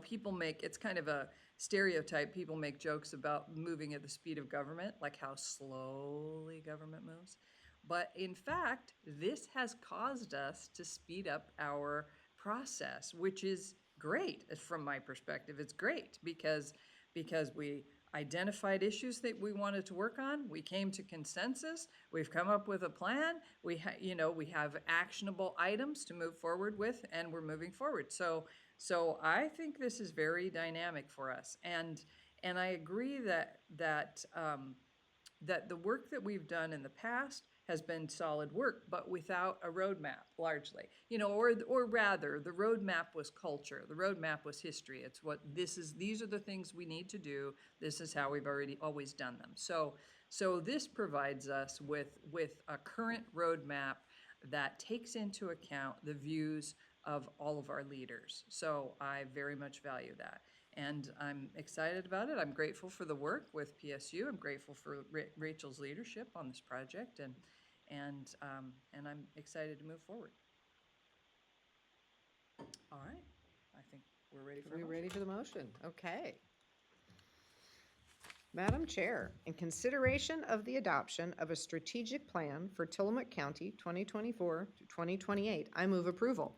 S1: people make, it's kind of a stereotype, people make jokes about moving at the speed of government, like how slowly government moves. But in fact, this has caused us to speed up our process, which is great from my perspective. It's great because we identified issues that we wanted to work on. We came to consensus. We've come up with a plan. We have actionable items to move forward with, and we're moving forward. So I think this is very dynamic for us, and I agree that the work that we've done in the past has been solid work, but without a roadmap, largely. Or rather, the roadmap was culture. The roadmap was history. It's these are the things we need to do. This is how we've always done them. So this provides us with a current roadmap that takes into account the views of all of our leaders. So I very much value that. And I'm excited about it. I'm grateful for the work with PSU. I'm grateful for Rachel's leadership on this project, and I'm excited to move forward. All right, I think we're ready for a
S4: Are we
S1: motion.
S4: ready for the motion? Okay. Madam Chair, in consideration of the adoption of a strategic plan for Tillamook County 2024 to 2028, I move approval.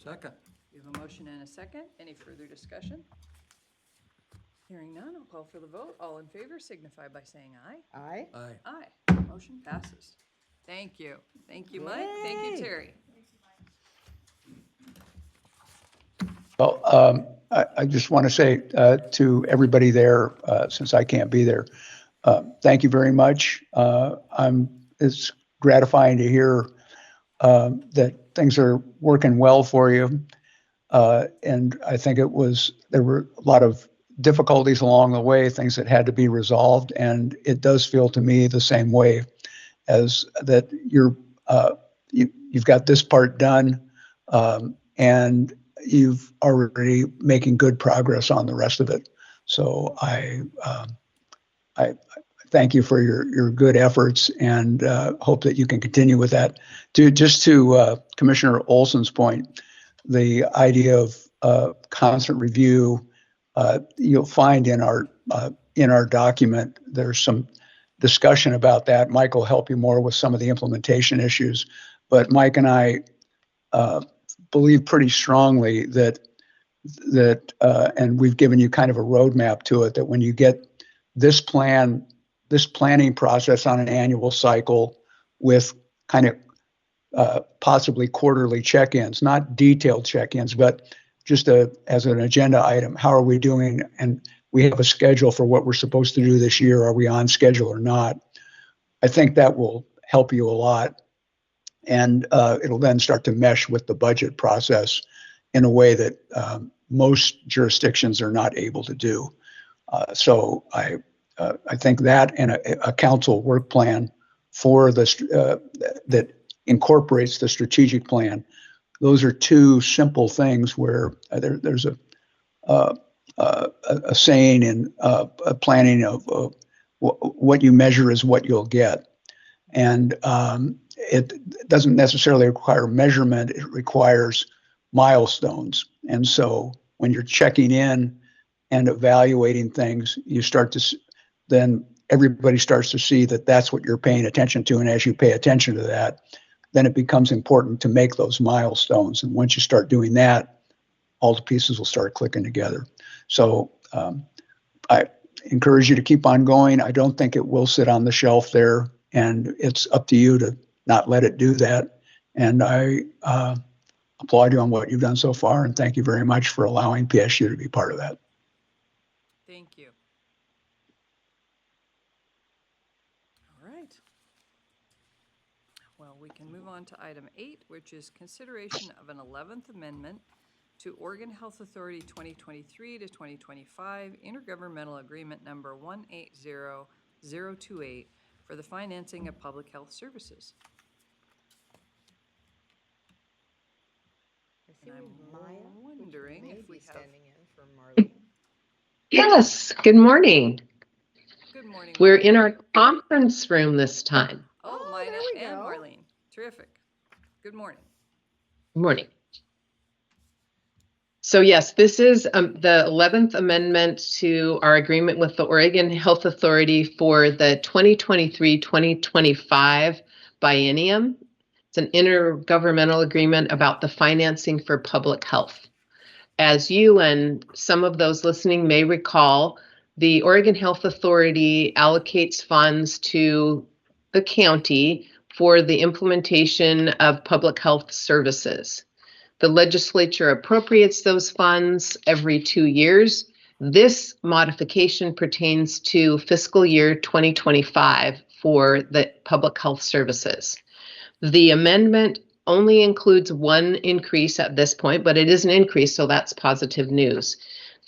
S7: Second.
S1: We have a motion and a second. Any further discussion? Hearing none, I'll call for the vote. All in favor signify by saying aye.
S4: Aye.
S7: Aye.
S1: Aye. Motion passes. Thank you. Thank you, Mike. Thank you,
S4: Yay.
S1: Terry.
S8: Well, I just want to say to everybody there, since I can't be there, thank you very much. It's gratifying to hear that things are working well for you. And I think there were a lot of difficulties along the way, things that had to be resolved. And it does feel to me the same way, as that you've got this part done, and you've already making good progress on the rest of it. So I thank you for your good efforts, and hope that you can continue with that. To Commissioner Olson's point, the idea of constant review, you'll find in our document, there's some discussion about that. Mike will help you more with some of the implementation issues, but Mike and I believe pretty strongly that and we've given you kind of a roadmap to it, that when you get this planning process on an annual cycle with kind of possibly quarterly check-ins, not detailed check-ins, but just as an agenda item, how are we doing? And we have a schedule for what we're supposed to do this year. Are we on schedule or not? I think that will help you a lot. And it'll then start to mesh with the budget process in a way that most jurisdictions are not able to do. So I think that and a council work plan for that incorporates the strategic plan. Those are two simple things where there's a saying in planning of what you measure is what you'll get. And it doesn't necessarily require measurement, it requires milestones. And so when you're checking in and evaluating things, you start to, then everybody starts to see that that's what you're paying attention to. And as you pay attention to that, then it becomes important to make those milestones. And once you start doing that, all the pieces will start clicking together. So I encourage you to keep on going. I don't think it will sit on the shelf there, and it's up to you to not let it do that. And I applaud you on what you've done so far, and thank you very much for allowing PSU to be part of that.
S1: Thank you. All right. Well, we can move on to item 8, which is consideration of an 11th amendment to Oregon Health Authority 2023 to 2025 Intergovernmental Agreement Number 180028 for the financing of public health services. And I'm wondering if we have.
S4: Standing in for Marlene.
S9: Yes, good morning.
S1: Good morning.
S9: We're
S1: Marlene.
S9: in our conference room this time.
S1: Oh,
S4: Oh,
S1: Mina
S4: there we
S1: and
S4: go.
S1: Marlene. Terrific. Good morning.
S9: Good morning. So yes, this is the 11th amendment to our agreement with the Oregon Health Authority for the 2023-2025 biennium. It's an intergovernmental agreement about the financing for public health. As you and some of those listening may recall, the Oregon Health Authority allocates funds to the county for the implementation of public health services. The legislature appropriates those funds every 2 years. This modification pertains to fiscal year 2025 for the public health services. The amendment only includes one increase at this point, but it is an increase, so that's positive news.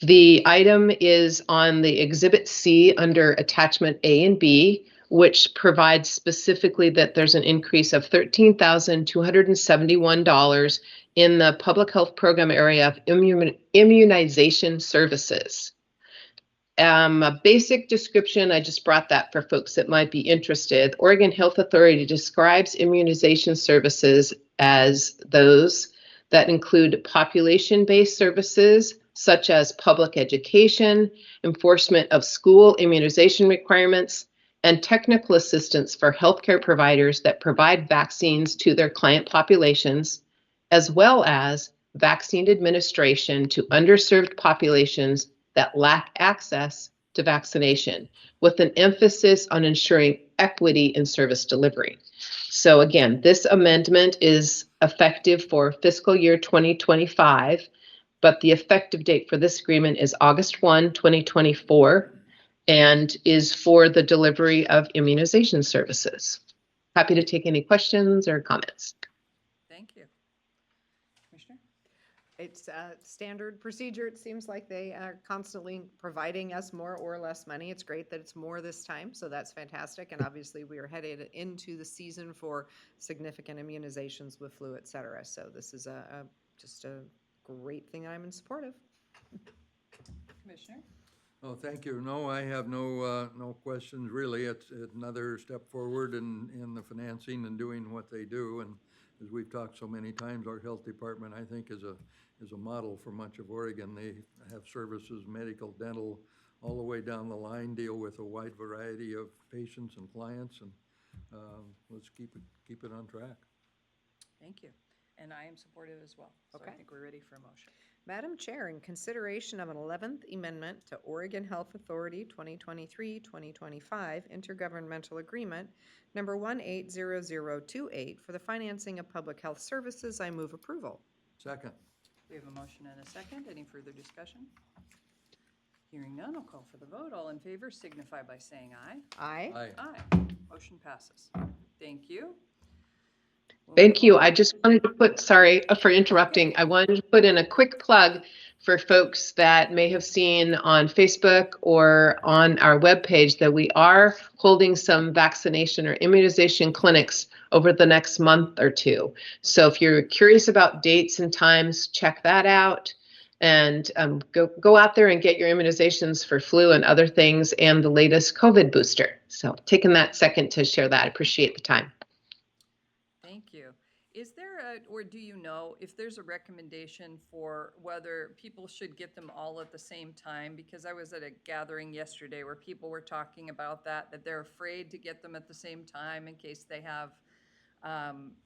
S9: The item is on the Exhibit C under Attachment A and B, which provides specifically that there's an increase of $13,271 in the public health program area of immunization services. A basic description, I just brought that for folks that might be interested. Oregon Health Authority describes immunization services as those that include population-based services, such as public education, enforcement of school immunization requirements, and technical assistance for healthcare providers that provide vaccines to their client populations, as well as vaccine administration to underserved populations that lack access to vaccination, with an emphasis on ensuring equity in service delivery. So again, this amendment is effective for fiscal year 2025, but the effective date for this agreement is August 1, 2024, and is for the delivery of immunization services. Happy to take any questions or comments.
S1: Thank you. Commissioner?
S4: It's a standard procedure. It seems like they are constantly providing us more or less money. It's great that it's more this time, so that's fantastic. And obviously, we are headed into the season for significant immunizations with flu, et cetera. So this is just a great thing I'm in support of.
S1: Commissioner?
S7: Oh, thank you. No, I have no questions really. It's another step forward in the financing and doing what they do. And as we've talked so many times, our health department, I think, is a model for much of Oregon. They have services, medical, dental, all the way down the line, deal with a wide variety of patients and clients, and let's keep it on track.
S1: Thank you. And I am supportive as well. So I
S4: Okay.
S1: think we're ready for a motion.
S4: Madam Chair, in consideration of an 11th amendment to Oregon Health Authority 2023-2025 Intergovernmental Agreement Number 180028 for the financing of public health services, I move approval.
S7: Second.
S1: We have a motion and a second. Any further discussion? Hearing none, I'll call for the vote. All in favor signify by saying aye.
S4: Aye.
S7: Aye.
S1: Aye. Motion passes. Thank you. We'll
S9: Thank
S1: move
S9: you.
S1: on.
S9: I just wanted to put, sorry for interrupting. I wanted to put in a quick plug for folks that may have seen on Facebook or on our webpage that we are holding some vaccination or immunization clinics over the next month or two. So if you're curious about dates and times, check that out. And go out there and get your immunizations for flu and other things and the latest COVID booster. So taking that second to share that, I appreciate the time.
S1: Thank you. Is there or do you know if there's a recommendation for whether people should get them all at the same time? Because I was at a gathering yesterday where people were talking about that they're afraid to get them at the same time in case they have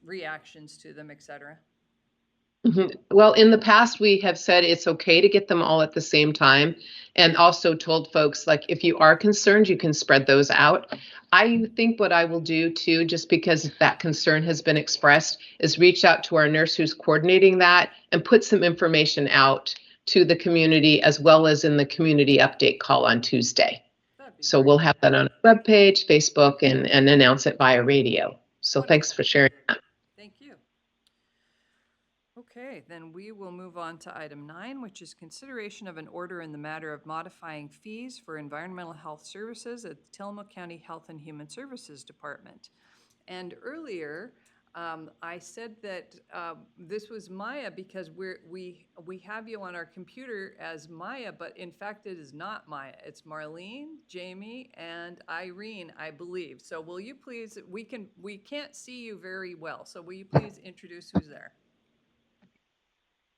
S1: reactions to them, et cetera.
S9: Well, in the past, we have said it's okay to get them all at the same time, and also told folks, like, if you are concerned, you can spread those out. I think what I will do too, just because that concern has been expressed, is reach out to our nurse who's coordinating that and put some information out to the community as well as in the community update call on Tuesday. So we'll have that on our webpage, Facebook, and announce it via radio. So thanks for sharing that.
S1: Thank you. Okay, then we will move on to item 9, which is consideration of an order in the matter of modifying fees for environmental health services at the Tillamook County Health and Human Services Department. And earlier, I said that this was Maya because we have you on our computer as Maya, but in fact it is not Maya. It's Marlene, Jamie, and Irene, I believe. So will you please, we can't see you very well, so will you please introduce who's there?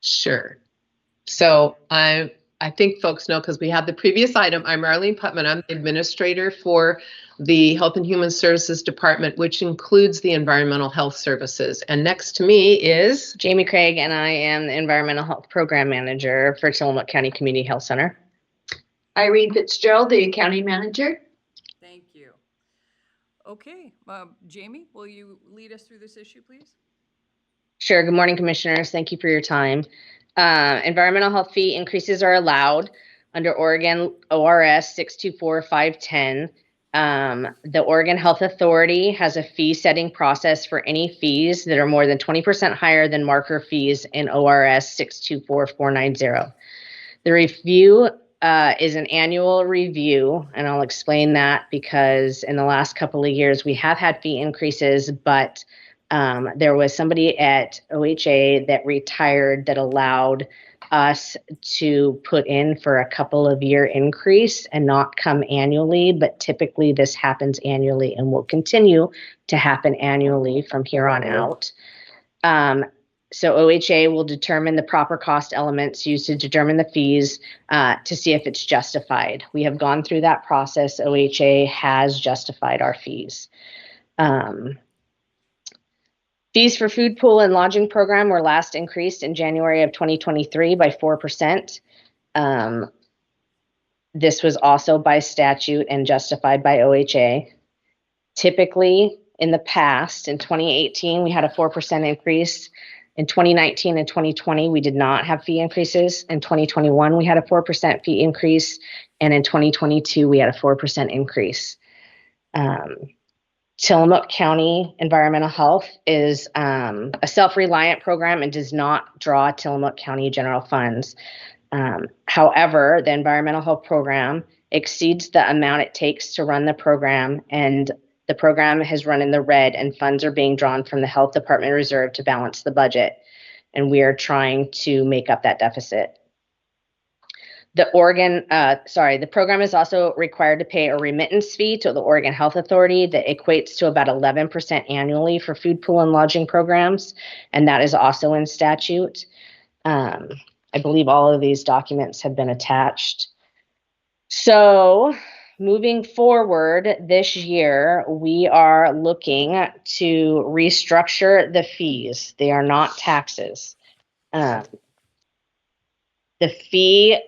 S9: Sure. So I think folks know because we had the previous item. I'm Marlene Putman. I'm the administrator for the Health and Human Services Department, which includes the Environmental Health Services. And next to me is
S10: Jamie Craig, and I am the Environmental Health Program Manager for Tillamook County Community Health Center.
S11: Irene Fitzgerald, the County Manager.
S1: Thank you. Okay, Jamie, will you lead us through this issue, please?
S10: Sure. Good morning, Commissioners. Thank you for your time. Environmental health fee increases are allowed under Oregon ORS 624510. The Oregon Health Authority has a fee setting process for any fees that are more than 20% higher than marker fees in ORS 624490. The review is an annual review, and I'll explain that because in the last couple of years we have had fee increases, but there was somebody at OHA that retired that allowed us to put in for a couple of year increase and not come annually, but typically this happens annually and will continue to happen annually from here on out. So OHA will determine the proper cost elements used to determine the fees to see if it's justified. We have gone through that process. OHA has justified our fees. Fees for food pool and lodging program were last increased in January of 2023 by 4%. This was also by statute and justified by OHA. Typically, in the past, in 2018, we had a 4% increase. In 2019 and 2020, we did not have fee increases. In 2021, we had a 4% fee increase. And in 2022, we had a 4% increase. Tillamook County Environmental Health is a self-reliant program and does not draw Tillamook County general funds. However, the Environmental Health Program exceeds the amount it takes to run the program, and the program has run in the red, and funds are being drawn from the Health Department Reserve to balance the budget, and we are trying to make up that deficit. The program is also required to pay a remittance fee to the Oregon Health Authority that equates to about 11% annually for food pool and lodging programs, and that is also in statute. I believe all of these documents have been attached. So moving forward this year, we are looking to restructure the fees. They are not taxes. The fee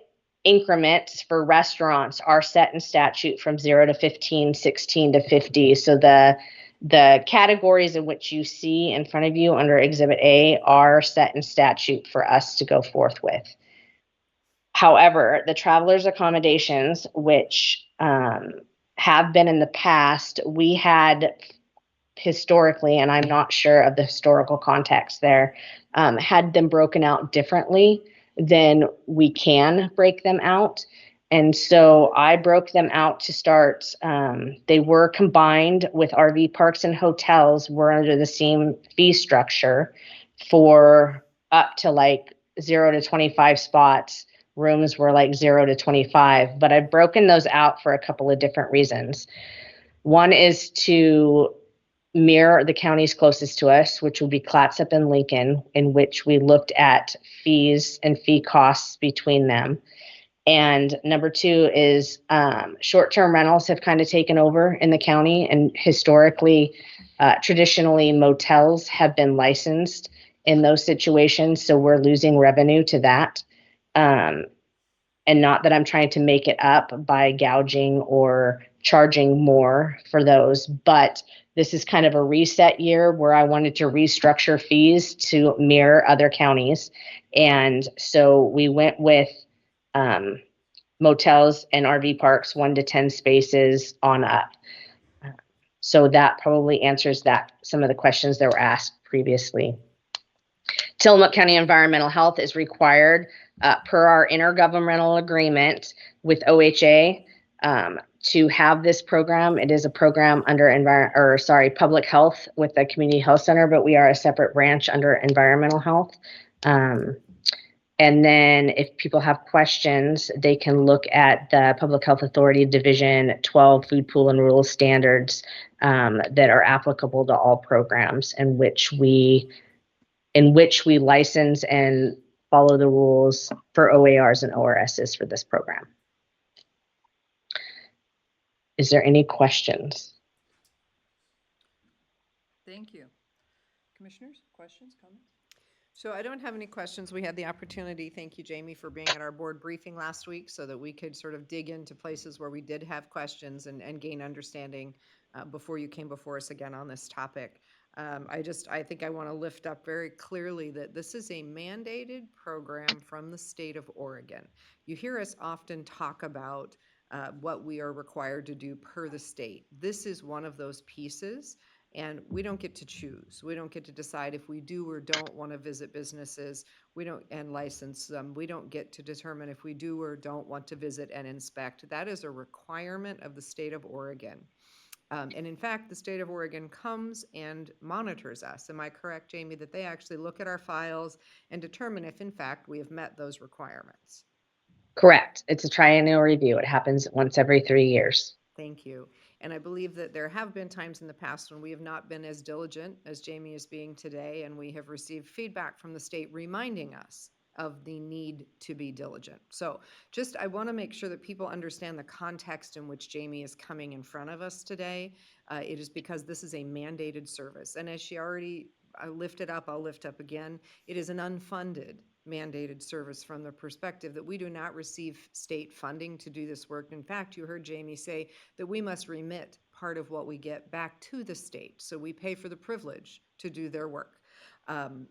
S10: increments for restaurants are set in statute from 0 to 15, 16 to 50. So the categories in which you see in front of you under Exhibit A are set in statute for us to go forth with. However, the travelers accommodations, which have been in the past, we had historically, and I'm not sure of the historical context there, had them broken out differently. then we can break them out. And so I broke them out to start. They were combined with RV parks and hotels, were under the same fee structure for up to like 0 to 25 spots. Rooms were like 0 to 25, but I've broken those out for a couple of different reasons. One is to mirror the counties closest to us, which would be Clatsop and Lincoln, in which we looked at fees and fee costs between them. And number two is short-term rentals have kind of taken over in the county, and historically, traditionally, motels have been licensed in those situations, so we're losing revenue to that. And not that I'm trying to make it up by gouging or charging more for those, but this is kind of a reset year where I wanted to restructure fees to mirror other counties. And so we went with motels and RV parks, 1 to 10 spaces on up. So that probably answers some of the questions that were asked previously. Tillamook County Environmental Health is required per our intergovernmental agreement with OHA to have this program. It is a program under public health with the community health center, but we are a separate branch under environmental health. And then if people have questions, they can look at the Public Health Authority Division 12 Food Pool and Rules standards that are applicable to all programs in which we license and follow the rules for OARs and ORSs for this program. Is there any questions?
S1: Thank you. Commissioners, questions, comments?
S4: So I don't have any questions. We had the opportunity, thank you, Jamie, for being at our board briefing last week so that we could sort of dig into places where we did have questions and gain understanding before you came before us again on this topic. I think I want to lift up very clearly that this is a mandated program from the state of Oregon. You hear us often talk about what we are required to do per the state. This is one of those pieces, and we don't get to choose. We don't get to decide if we do or don't want to visit businesses. We don't and license them. We don't get to determine if we do or don't want to visit and inspect. That is a requirement of the state of Oregon. And in fact, the state of Oregon comes and monitors us. Am I correct, Jamie, that they actually look at our files and determine if, in fact, we have met those requirements?
S10: Correct. It's a triennial review. It happens once every 3 years.
S4: Thank you. And I believe that there have been times in the past when we have not been as diligent as Jamie is being today, and we have received feedback from the state reminding us of the need to be diligent. So I want to make sure that people understand the context in which Jamie is coming in front of us today. It is because this is a mandated service. And as she already lifted up, I'll lift up again. It is an unfunded mandated service from the perspective that we do not receive state funding to do this work. In fact, you heard Jamie say that we must remit part of what we get back to the state. So we pay for the privilege to do their work.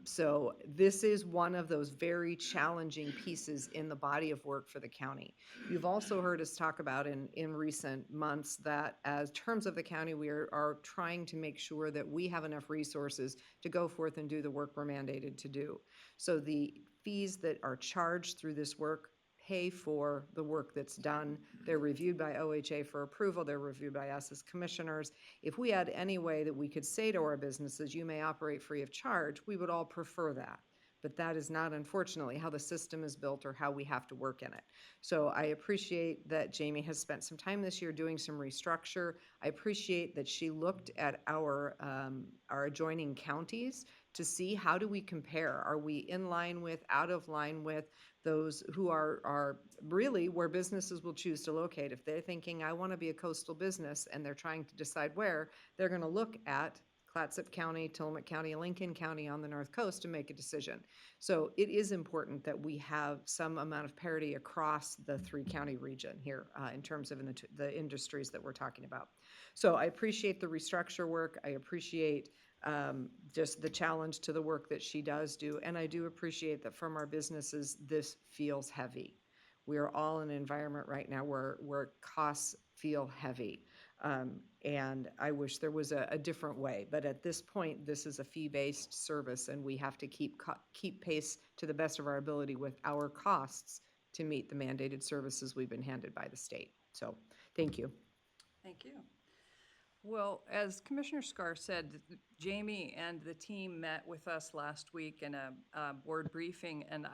S4: So this is one of those very challenging pieces in the body of work for the county. You've also heard us talk about in recent months that as terms of the county, we are trying to make sure that we have enough resources to go forth and do the work we're mandated to do. So the fees that are charged through this work pay for the work that's done. They're reviewed by OHA for approval. They're reviewed by us as commissioners. If we had any way that we could say to our businesses, you may operate free of charge, we would all prefer that. But that is not, unfortunately, how the system is built or how we have to work in it. So I appreciate that Jamie has spent some time this year doing some restructure. I appreciate that she looked at our adjoining counties to see how do we compare. Are we in line with, out of line with those who are really where businesses will choose to locate? If they're thinking, I want to be a coastal business, and they're trying to decide where, they're going to look at Clatsop County, Tillamook County, and Lincoln County on the North Coast to make a decision. So it is important that we have some amount of parity across the 3-county region here in terms of the industries that we're talking about. So I appreciate the restructure work. I appreciate just the challenge to the work that she does do. And I do appreciate that from our businesses, this feels heavy. We are all in an environment right now where costs feel heavy. And I wish there was a different way, but at this point, this is a fee-based service, and we have to keep pace to the best of our ability with our costs to meet the mandated services we've been handed by the state. So, thank you.
S1: Thank you. Well, as Commissioner Scar said, Jamie and the team met with us last week in a board briefing, and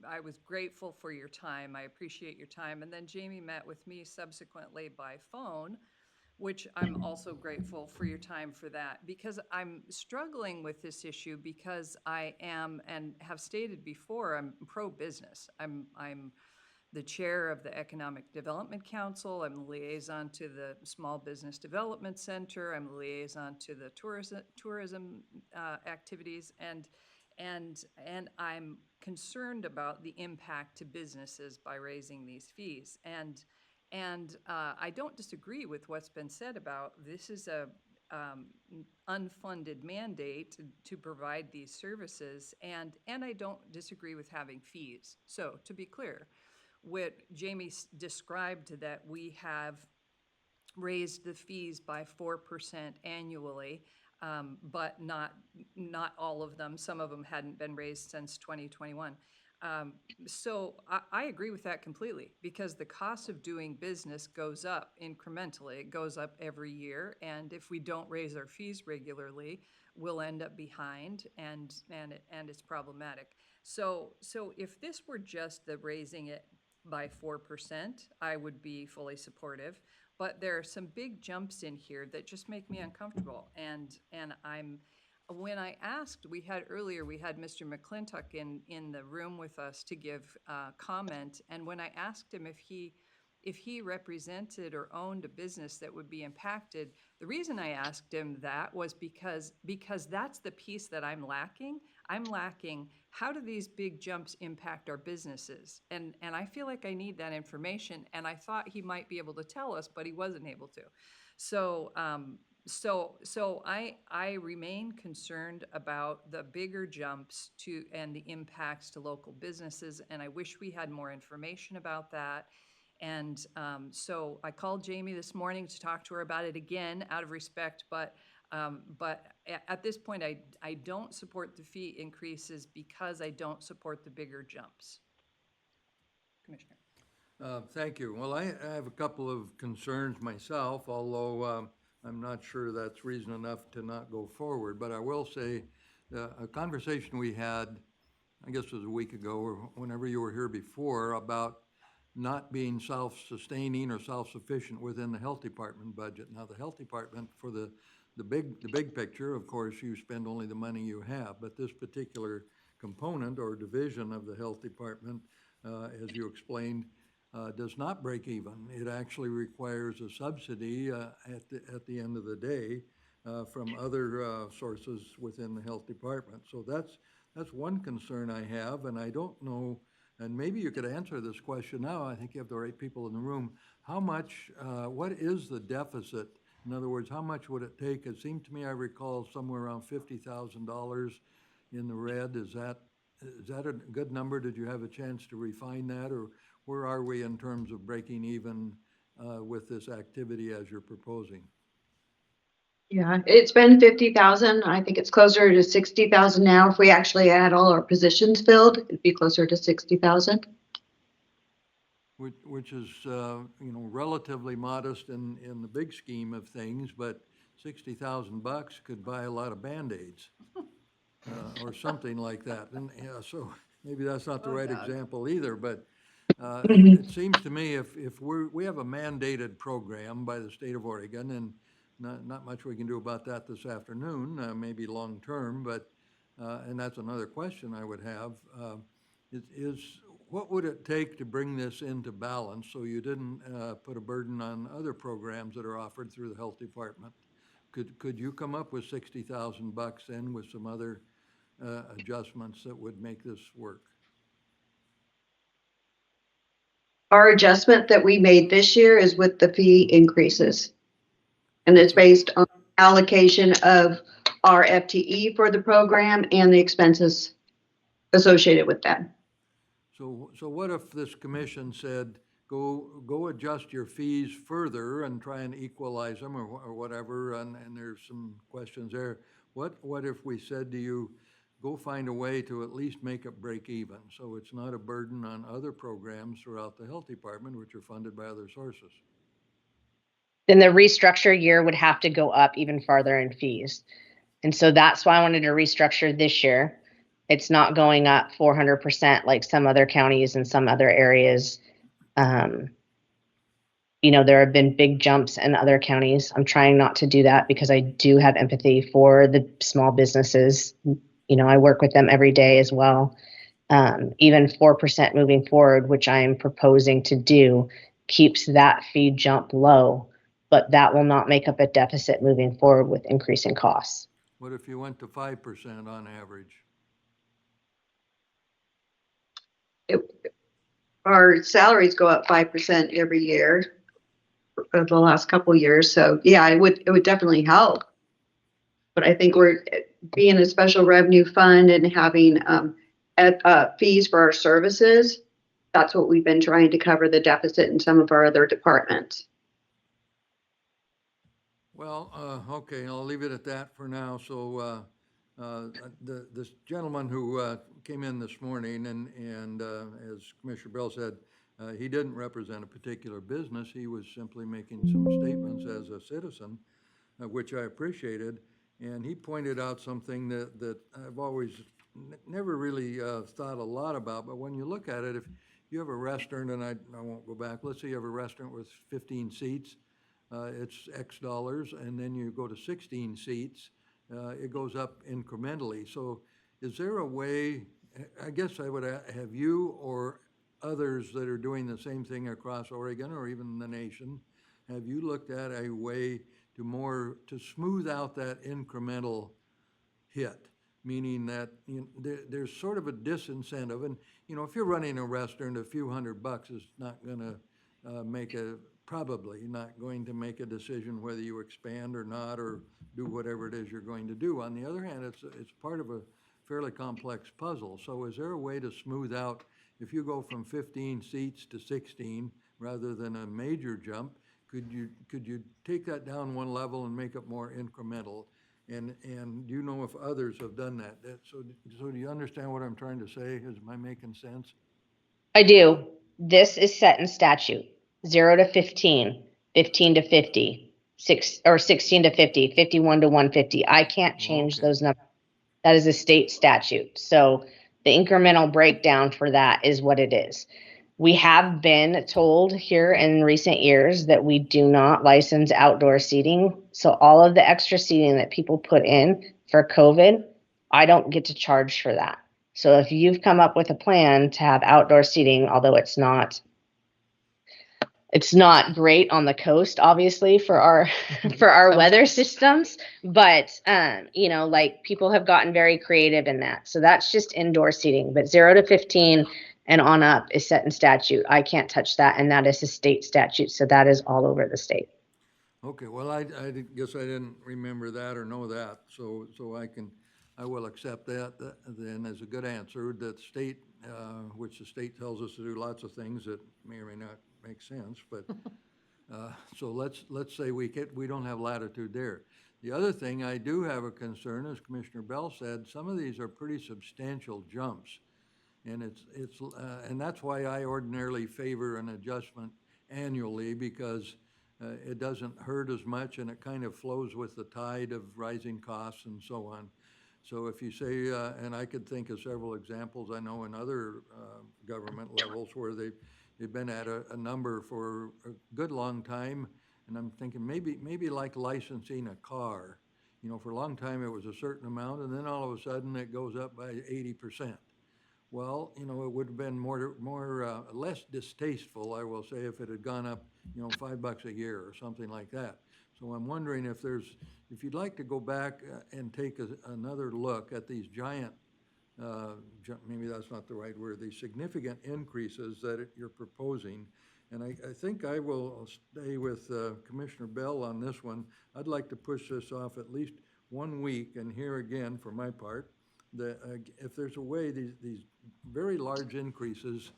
S1: I was grateful for your time. I appreciate your time. And then Jamie met with me subsequently by phone, which I'm also grateful for your time for that, because I'm struggling with this issue because I am, and have stated before, I'm pro-business. I'm the chair of the Economic Development Council. I'm the liaison to the Small Business Development Center. I'm the liaison to the tourism activities, and I'm concerned about the impact to businesses by raising these fees. And I don't disagree with what's been said about this is a unfunded mandate to provide these services, and I don't disagree with having fees. So to be clear, what Jamie described, that we have raised the fees by 4% annually, but not all of them. Some of them hadn't been raised since 2021. So I agree with that completely, because the cost of doing business goes up incrementally. It goes up every year, and if we don't raise our fees regularly, we'll end up behind, and it's problematic. So if this were just the raising it by 4%, I would be fully supportive. But there are some big jumps in here that just make me uncomfortable. And when I asked, we had Mr. McClintock in the room with us to give comment. And when I asked him if he represented or owned a business that would be impacted, the reason I asked him that was because that's the piece that I'm lacking. I'm lacking, how do these big jumps impact our businesses? And I feel like I need that information, and I thought he might be able to tell us, but he wasn't able to. So I remain concerned about the bigger jumps and the impacts to local businesses, and I wish we had more information about that. And so I called Jamie this morning to talk to her about it again, out of respect, but at this point, I don't support the fee increases because I don't support the bigger jumps. Commissioner.
S7: Thank you. Well, I have a couple of concerns myself, although I'm not sure that's reason enough to not go forward. But I will say a conversation we had, I guess it was a week ago or whenever you were here before, about not being self-sustaining or self-sufficient within the health department budget. Now, the health department, for the big picture, of course, you spend only the money you have, but this particular component or division of the health department, as you explained, does not break even. It actually requires a subsidy at the end of the day from other sources within the health department. So that's one concern I have, and I don't know, and maybe you could answer this question now. I think you have the right people in the room. How much, what is the deficit? In other words, how much would it take? It seemed to me I recall somewhere around $50,000 in the red. Is that a good number? Did you have a chance to refine that, or where are we in terms of breaking even with this activity as you're proposing?
S11: Yeah, it's been 50,000. I think it's closer to 60,000 now. If we actually had all our positions filled, it'd be closer to 60,000.
S7: Which is, relatively modest in the big scheme of things, but $60,000 could buy a lot of Band-Aids or something like that. And so maybe that's not the right example either, but it seems to me if we have a mandated program by the state of Oregon, and not much we can do about that this afternoon, maybe long term, but and that's another question I would have, is what would it take to bring this into balance so you didn't put a burden on other programs that are offered through the health department? Could you come up with $60,000 then with some other adjustments that would make this work?
S11: Our adjustment that we made this year is with the fee increases. And it's based on allocation of our FTE for the program and the expenses associated with that.
S7: So what if this commission said, go adjust your fees further and try and equalize them or whatever, and there's some questions there. What if we said to you, go find a way to at least make it break even, so it's not a burden on other programs throughout the health department, which are funded by other sources?
S10: Then the restructure year would have to go up even farther in fees. And so that's why I wanted to restructure this year. It's not going up 400% like some other counties and some other areas. There have been big jumps in other counties. I'm trying not to do that because I do have empathy for the small businesses. I work with them every day as well. Even 4% moving forward, which I am proposing to do, keeps that fee jump low, but that will not make up a deficit moving forward with increasing costs.
S7: What if you went to 5% on average?
S11: Our salaries go up 5% every year for the last couple of years. So yeah, it would definitely help. But I think we're being a special revenue fund and having fees for our services. That's what we've been trying to cover the deficit in some of our other departments.
S7: Well, okay, I'll leave it at that for now. So this gentleman who came in this morning, and as Commissioner Bell said, he didn't represent a particular business. He was simply making some statements as a citizen, which I appreciated. And he pointed out something that I've always never really thought a lot about. But when you look at it, if you have a restaurant, and I won't go back, let's say you have a restaurant with 15 seats, it's X dollars, and then you go to 16 seats, it goes up incrementally. So is there a way, I guess I would have you or others that are doing the same thing across Oregon or even the nation, have you looked at a way to smooth out that incremental hit? Meaning that there's sort of a disincentive, and if you're running a restaurant, a few $100 is not going to probably not going to make a decision whether you expand or not, or do whatever it is you're going to do. On the other hand, it's part of a fairly complex puzzle. So is there a way to smooth out, if you go from 15 seats to 16 rather than a major jump, could you take that down one level and make it more incremental? And do you know if others have done that? So do you understand what I'm trying to say? Am I making sense?
S10: I do. This is set in statute. 0 to 15, 15 to 50, 16 to 50, 51 to 150. I can't change those numbers. That is a state statute. So the incremental breakdown for that is what it is. We have been told here in recent years that we do not license outdoor seating. So all of the extra seating that people put in for COVID, I don't get to charge for that. So if you've come up with a plan to have outdoor seating, although it's not great on the coast, obviously, for our weather systems, but people have gotten very creative in that. So that's just indoor seating, but 0 to 15 and on up is set in statute. I can't touch that, and that is a state statute. So that is all over the state.
S7: Okay, well, I guess I didn't remember that or know that, so I will accept that then as a good answer. That state, which the state tells us to do lots of things that may or may not make sense, but so let's say we don't have latitude there. The other thing I do have a concern, as Commissioner Bell said, some of these are pretty substantial jumps, and and that's why I ordinarily favor an adjustment annually, because it doesn't hurt as much, and it kind of flows with the tide of rising costs and so on. So if you say, and I could think of several examples I know in other government levels where they've been at a number for a good long time, and I'm thinking maybe like licensing a car. For a long time it was a certain amount, and then all of a sudden it goes up by 80%. Well, it would have been less distasteful, I will say, if it had gone up, $5 a year or something like that. So I'm wondering if you'd like to go back and take another look at these giant, maybe that's not the right word, these significant increases that you're proposing. And I think I will stay with Commissioner Bell on this one. I'd like to push this off at least 1 week and hear again, for my part, that if there's a way these very large increases,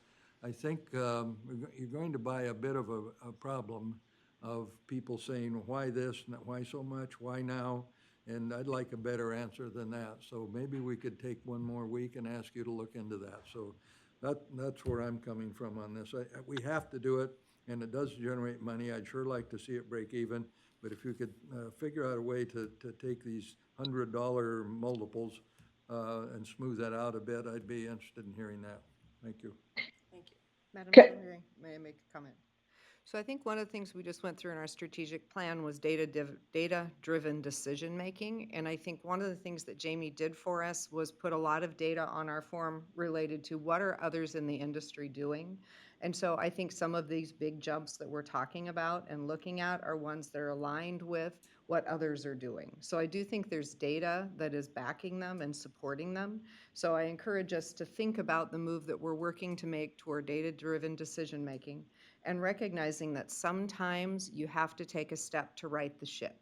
S7: I think you're going to buy a bit of a problem of people saying, why this, and why so much, why now? And I'd like a better answer than that. So maybe we could take one more week and ask you to look into that. So that's where I'm coming from on this. We have to do it, and it does generate money. I'd sure like to see it break even, but if you could figure out a way to take these $100 multiples and smooth that out a bit, I'd be interested in hearing that. Thank you.
S1: Thank you.
S4: Madam
S8: Okay.
S4: Chair, may I make a comment? So I think one of the things we just went through in our strategic plan was data-driven decision-making. And I think one of the things that Jamie did for us was put a lot of data on our form related to what are others in the industry doing. And so I think some of these big jumps that we're talking about and looking at are ones that are aligned with what others are doing. So I do think there's data that is backing them and supporting them. So I encourage us to think about the move that we're working to make toward data-driven decision-making, and recognizing that sometimes you have to take a step to right the ship.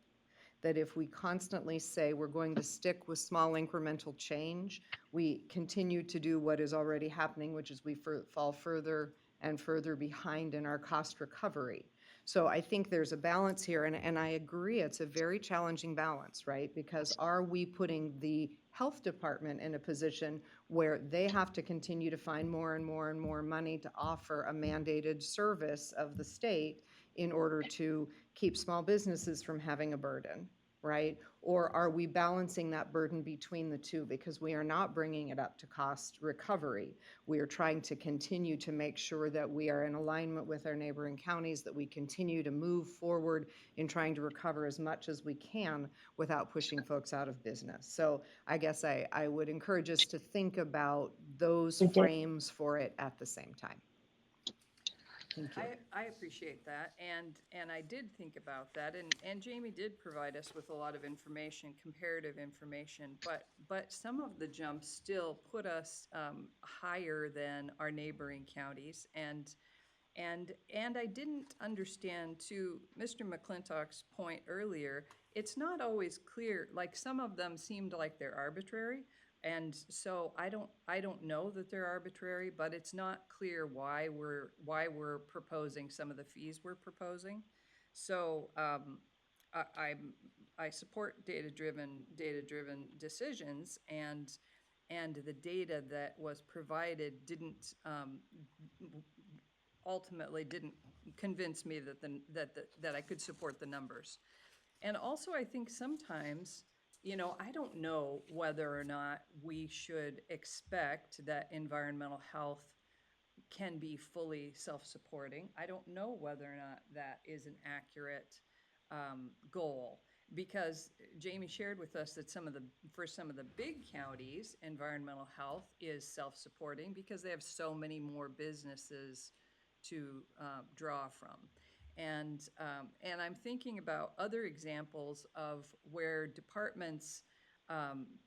S4: That if we constantly say we're going to stick with small incremental change, we continue to do what is already happening, which is we fall further and further behind in our cost recovery. So I think there's a balance here, and I agree, it's a very challenging balance, right? Because are we putting the health department in a position where they have to continue to find more and more and more money to offer a mandated service of the state in order to keep small businesses from having a burden, right? Or are we balancing that burden between the two? Because we are not bringing it up to cost recovery. We are trying to continue to make sure that we are in alignment with our neighboring counties, that we continue to move forward in trying to recover as much as we can without pushing folks out of business. So I guess I would encourage us to think about those frames for it at the same time. Thank you.
S1: I appreciate that, and I did think about that, and Jamie did provide us with a lot of information, comparative information, but some of the jumps still put us higher than our neighboring counties, and I didn't understand, to Mr. McClintock's point earlier, it's not always clear, like some of them seemed like they're arbitrary. And so I don't know that they're arbitrary, but it's not clear why we're proposing some of the fees we're proposing. So I support data-driven decisions, and the data that was provided ultimately didn't convince me that I could support the numbers. And also I think sometimes, I don't know whether or not we should expect that environmental health can be fully self-supporting. I don't know whether or not that is an accurate goal, because Jamie shared with us that for some of the big counties, environmental health is self-supporting because they have so many more businesses to draw from. And I'm thinking about other examples of where departments,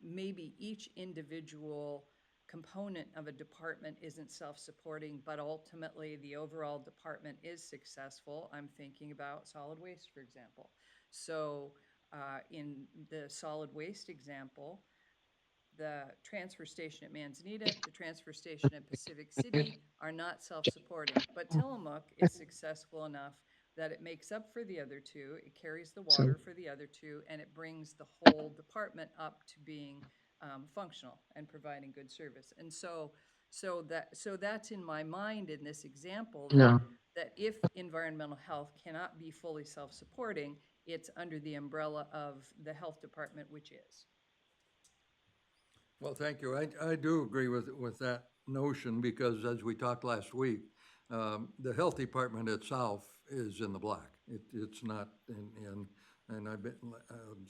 S1: maybe each individual component of a department isn't self-supporting, but ultimately the overall department is successful. I'm thinking about solid waste, for example. So in the solid waste example, the transfer station at Manzanita, the transfer station at Pacific City are not self-supporting, but Tillamook is successful enough that it makes up for the other two, it carries the water for the other two, and it brings the whole department up to being functional and providing good service. And so that's in my mind in this example, that if environmental health cannot be fully self-supporting, it's under the umbrella of the health department, which is.
S7: Well, thank you. I do agree with that notion, because as we talked last week, the health department itself is in the black. It's not and I've been,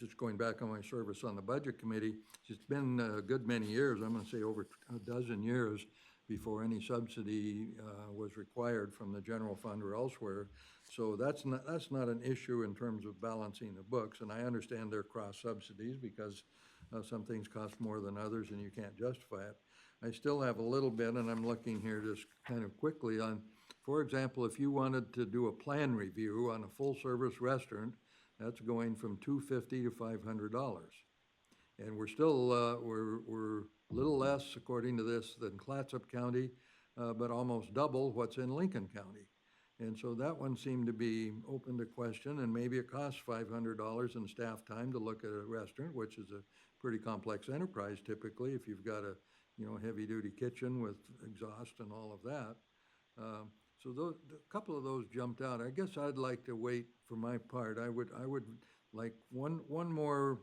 S7: just going back on my service on the budget committee, it's been a good many years, I'm gonna say over a dozen years, before any subsidy was required from the general fund or elsewhere. So that's not an issue in terms of balancing the books, and I understand they're cross subsidies because some things cost more than others and you can't justify it. I still have a little bit, and I'm looking here just kind of quickly on, for example, if you wanted to do a plan review on a full-service restaurant, that's going from $250 to $500. And we're still, we're a little less, according to this, than Clatsop County, but almost double what's in Lincoln County. And so that one seemed to be open to question, and maybe it costs $500 in staff time to look at a restaurant, which is a pretty complex enterprise typically if you've got a, heavy-duty kitchen with exhaust and all of that. So a couple of those jumped out. I guess I'd like to wait for my part. I would like one more,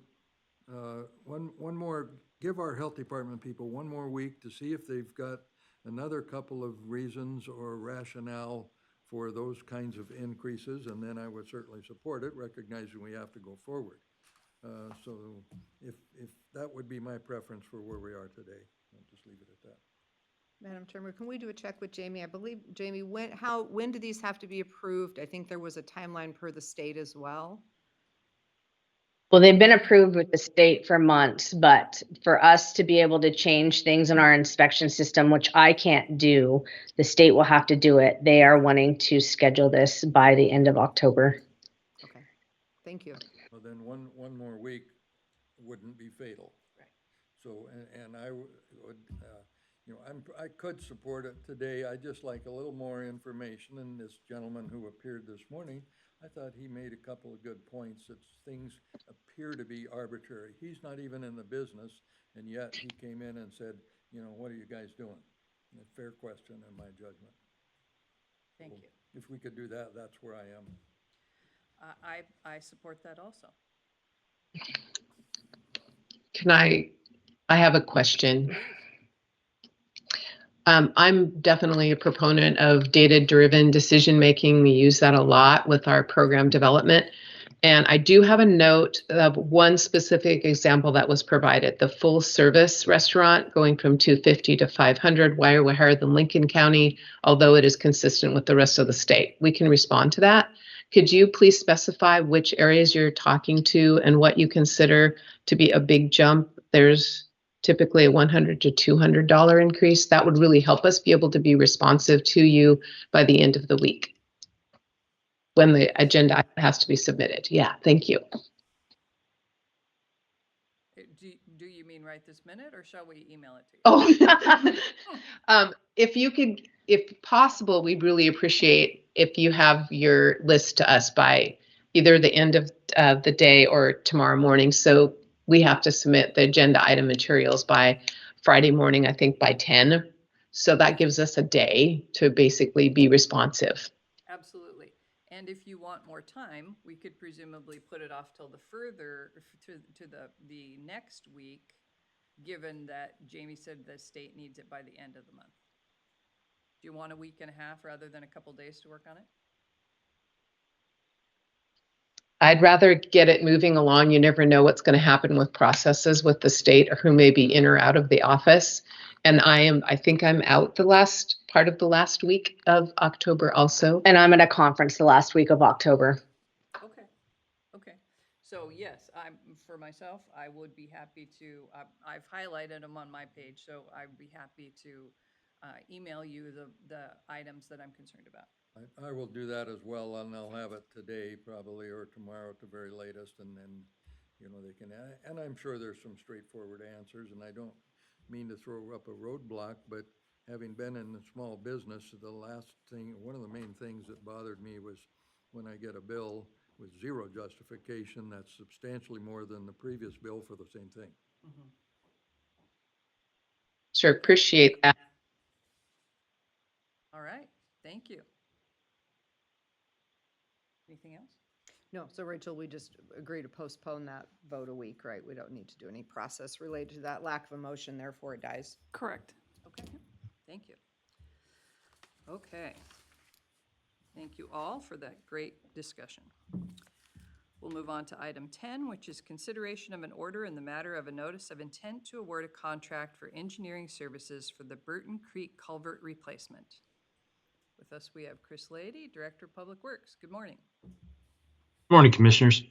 S7: give our health department people one more week to see if they've got another couple of reasons or rationale for those kinds of increases, and then I would certainly support it, recognizing we have to go forward. So if that would be my preference for where we are today, I'll just leave it at that.
S4: Madam Chairman, can we do a check with Jamie? I believe, Jamie, when do these have to be approved? I think there was a timeline per the state as well.
S10: Well, they've been approved with the state for months, but for us to be able to change things in our inspection system, which I can't do, the state will have to do it. They are wanting to schedule this by the end of October.
S4: Okay, thank you.
S7: Well, then one more week wouldn't be fatal.
S4: Right.
S7: So, and I would, I could support it today. I'd just like a little more information. And this gentleman who appeared this morning, I thought he made a couple of good points that things appear to be arbitrary. He's not even in the business, and yet he came in and said, what are you guys doing? A fair question in my judgment.
S1: Thank you.
S7: If we could do that, that's where I am.
S1: I support that also.
S9: Can I have a question. I'm definitely a proponent of data-driven decision-making. We use that a lot with our program development. And I do have a note of one specific example that was provided, the full-service restaurant going from $250 to $500. Why are we higher than Lincoln County, although it is consistent with the rest of the state? We can respond to that. Could you please specify which areas you're talking to and what you consider to be a big jump? There's typically a $100 to $200 increase. That would really help us be able to be responsive to you by the end of the week when the agenda has to be submitted. Yeah, thank you.
S1: Do you mean right this minute, or shall we email it to you?
S9: Oh, if you could, if possible, we'd really appreciate if you have your list to us by either the end of the day or tomorrow morning. So we have to submit the agenda item materials by Friday morning, I think by 10. So that gives us a day to basically be responsive.
S1: Absolutely. And if you want more time, we could presumably put it off till the next week, given that Jamie said the state needs it by the end of the month. Do you want a week and a half rather than a couple days to work on it?
S9: I'd rather get it moving along. You never know what's going to happen with processes with the state or who may be in or out of the office. And I think I'm out the last part of the last week of October also.
S10: And I'm at a conference the last week of October.
S1: Okay. So yes, for myself, I would be happy to, I've highlighted them on my page, so I'd be happy to email you the items that I'm concerned about.
S7: I will do that as well, and I'll have it today probably, or tomorrow at the very latest, and then, they can, and I'm sure there's some straightforward answers, and I don't mean to throw up a roadblock, but having been in the small business, one of the main things that bothered me was when I get a bill with zero justification, that's substantially more than the previous bill for the same thing.
S1: Mm-hmm.
S9: Sure, appreciate that.
S1: All right, thank you. Anything else?
S4: No, so Rachel, we just agree to postpone that vote a week, right? We don't need to do any process related to that. Lack of a motion, therefore it dies.
S2: Correct.
S1: Okay, thank you. Okay. Thank you all for that great discussion. We'll move on to item 10, which is consideration of an order in the matter of a notice of intent to award a contract for engineering services for the Burton Creek Culvert replacement. With us, we have Chris Lady, Director of Public Works. Good morning.
S12: Good morning, Commissioners.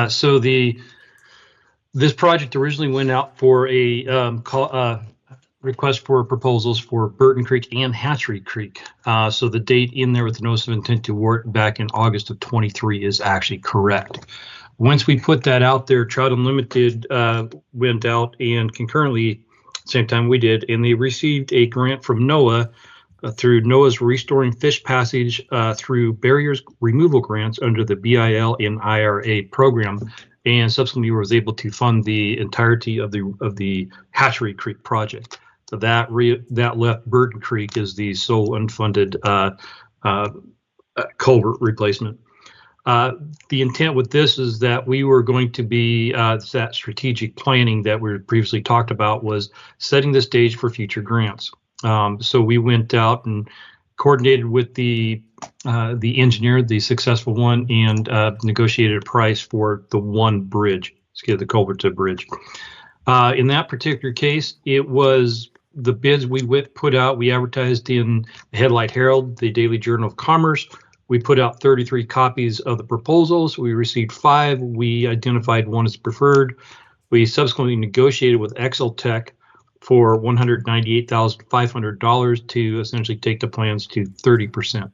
S12: So this project originally went out for a request for proposals for Burton Creek and Hatchery Creek. So the date in there with the notice of intent to award back in August of 23 is actually correct. Once we put that out there, Trout Unlimited went out and concurrently, same time we did, and they received a grant from NOAA through NOAA's Restoring Fish Passage through barriers removal grants under the BIL and IRA program, and subsequently was able to fund the entirety of the Hatchery Creek project. So that left Burton Creek as the sole unfunded culvert replacement. The intent with this is that we were going to be that strategic planning that we previously talked about was setting the stage for future grants. So we went out and coordinated with the engineer, the successful one, and negotiated a price for the one bridge, the culvert to bridge. In that particular case, it was the bids we put out. We advertised in the Headlight Herald, the Daily Journal of Commerce. We put out 33 copies of the proposals. We received 5. We identified one as preferred. We subsequently negotiated with Exeltech for $198,500 to essentially take the plans to 30%.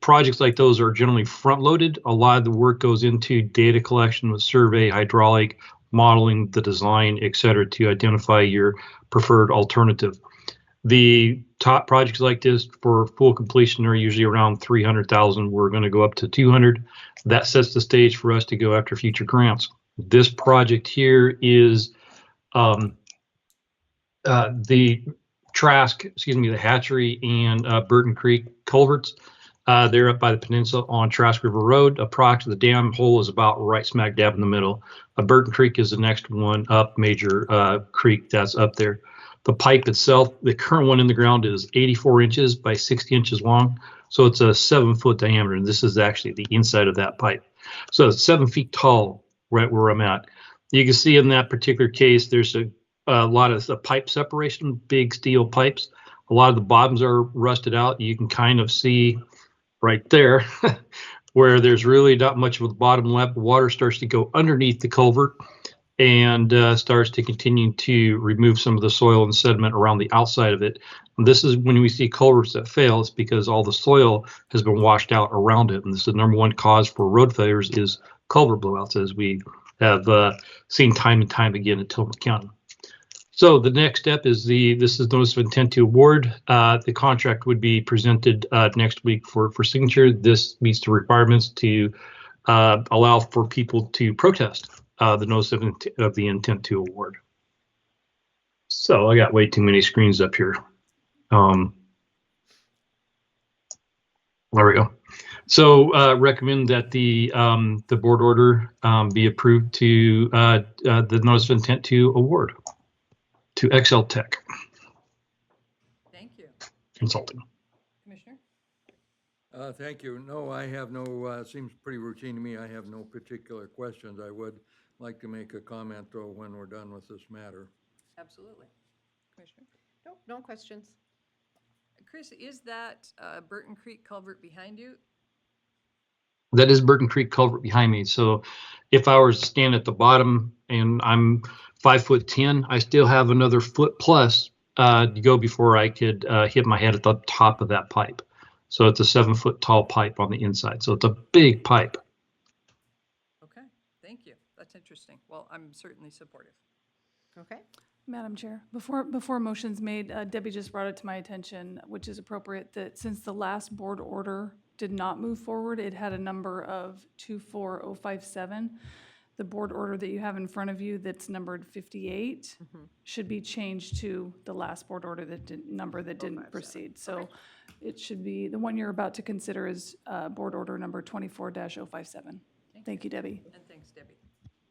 S12: Projects like those are generally front-loaded. A lot of the work goes into data collection with survey, hydraulic, modeling, the design, et cetera, to identify your preferred alternative. The top projects like this for full completion are usually around $300,000. We're going to go up to $200,000. That sets the stage for us to go after future grants. This project here is the Trask, the Hatchery and Burton Creek culverts. They're up by the peninsula on Trask River Road. The dam hole is about right smack dab in the middle. Burton Creek is the next one up, major creek that's up there. The pipe itself, the current one in the ground is 84 inches by 60 inches long. So it's a 7-foot diameter. And this is actually the inside of that pipe. So it's 7 feet tall right where I'm at. You can see in that particular case, there's a lot of the pipe separation, big steel pipes. A lot of the bottoms are rusted out. You can kind of see right there where there's really not much of the bottom left. Water starts to go underneath the culvert and starts to continue to remove some of the soil and sediment around the outside of it. And this is when we see culverts that fail, it's because all the soil has been washed out around it. And this is the number one cause for road failures is culvert blowouts, as we have seen time and time again in Tillamook County. So the next step is this is notice of intent to award. The contract would be presented next week for signature. This meets the requirements to allow for people to protest the notice of the intent to award. So I got way too many screens up here. There we go. So recommend that the board order be approved to the notice of intent to award to Exeltech
S1: Thank you.
S12: Consulting.
S1: Commissioner?
S7: Thank you. No, I have no, seems pretty routine to me. I have no particular questions. I would like to make a comment, though, when we're done with this matter.
S1: Absolutely. Commissioner?
S4: Nope, no questions.
S1: Chris, is that Burton Creek culvert behind you?
S12: That is Burton Creek culvert behind me. So if I were to stand at the bottom and I'm 5'10", I still have another foot plus to go before I could hit my head at the top of that pipe. So it's a 7-foot tall pipe on the inside. So it's a big pipe.
S1: Okay, thank you. That's interesting. Well, I'm certainly supportive.
S4: Okay.
S2: Madam Chair, before a motion's made, Debbie just brought it to my attention, which is appropriate, that since the last board order did not move forward, it had a number of 24057. The board order that you have in front of you that's numbered 58 should be changed to the last board order that didn't proceed. So it should be, the one you're about to consider is board order number 24-057. Thank you, Debbie.
S1: And thanks, Debbie.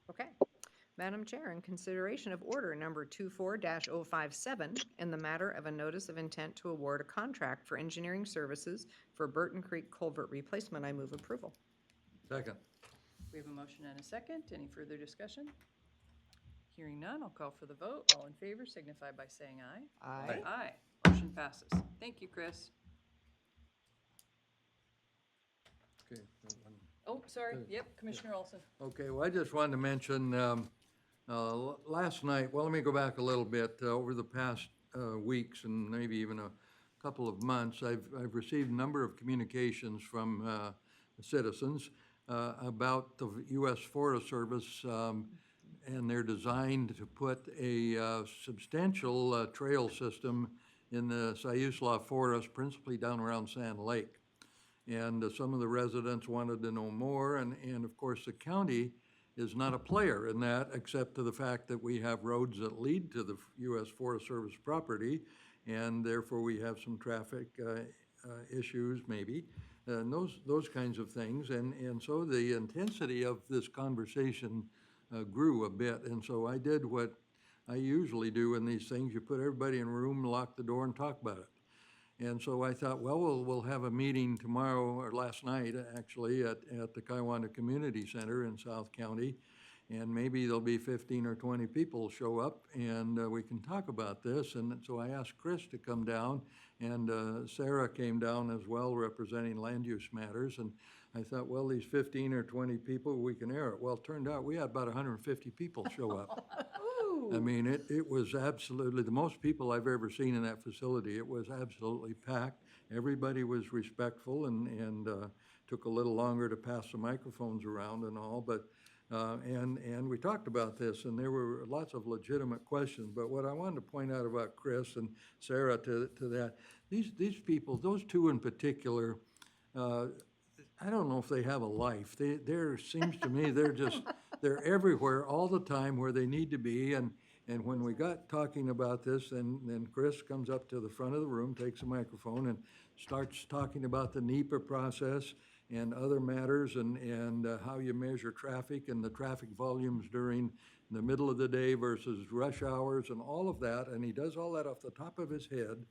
S4: Okay. Madam Chair, in consideration of order number 24-057 in the matter of a notice of intent to award a contract for engineering services for Burton Creek culvert replacement, I move approval.
S7: Second.
S1: We have a motion and a second. Any further discussion? Hearing none, I'll call for the vote. All in favor signify by saying aye.
S4: Aye.
S1: Aye. Motion passes. Thank you, Chris.
S7: Okay.
S1: Oh, sorry. Yep, Commissioner Olson.
S7: Okay, well, I just wanted to mention, last night, well, let me go back a little bit. Over the past weeks and maybe even a couple of months, I've received a number of communications from citizens about the U.S. Forest Service, and they're designed to put a substantial trail system in the Siuslaw Forest, principally down around Sand Lake. And some of the residents wanted to know more, and of course, the county is not a player in that, except to the fact that we have roads that lead to the U.S. Forest Service property, and therefore we have some traffic issues maybe, and those kinds of things. And so the intensity of this conversation grew a bit, and so I did what I usually do in these things. You put everybody in a room, lock the door, and talk about it. And so I thought, well, we'll have a meeting tomorrow, or last night, actually, at the Kaiwanda Community Center in South County. And maybe there'll be 15 or 20 people show up, and we can talk about this. And so I asked Chris to come down, and Sarah came down as well, representing land use matters. And I thought, well, these 15 or 20 people, we can air it. Well, it turned out we had about 150 people show up. I mean, it was absolutely the most people I've ever seen in that facility. It was absolutely packed. Everybody was respectful and took a little longer to pass the microphones around and all, but and we talked about this, and there were lots of legitimate questions. But what I wanted to point out about Chris and Sarah to that, these people, those two in particular, I don't know if they have a life. There seems to me they're everywhere all the time where they need to be. And when we got talking about this, then Chris comes up to the front of the room, takes a microphone, and starts talking about the NEPA process and other matters, and how you measure traffic and the traffic volumes during the middle of the day versus rush hours and all of that. And he does all that off the top of his head.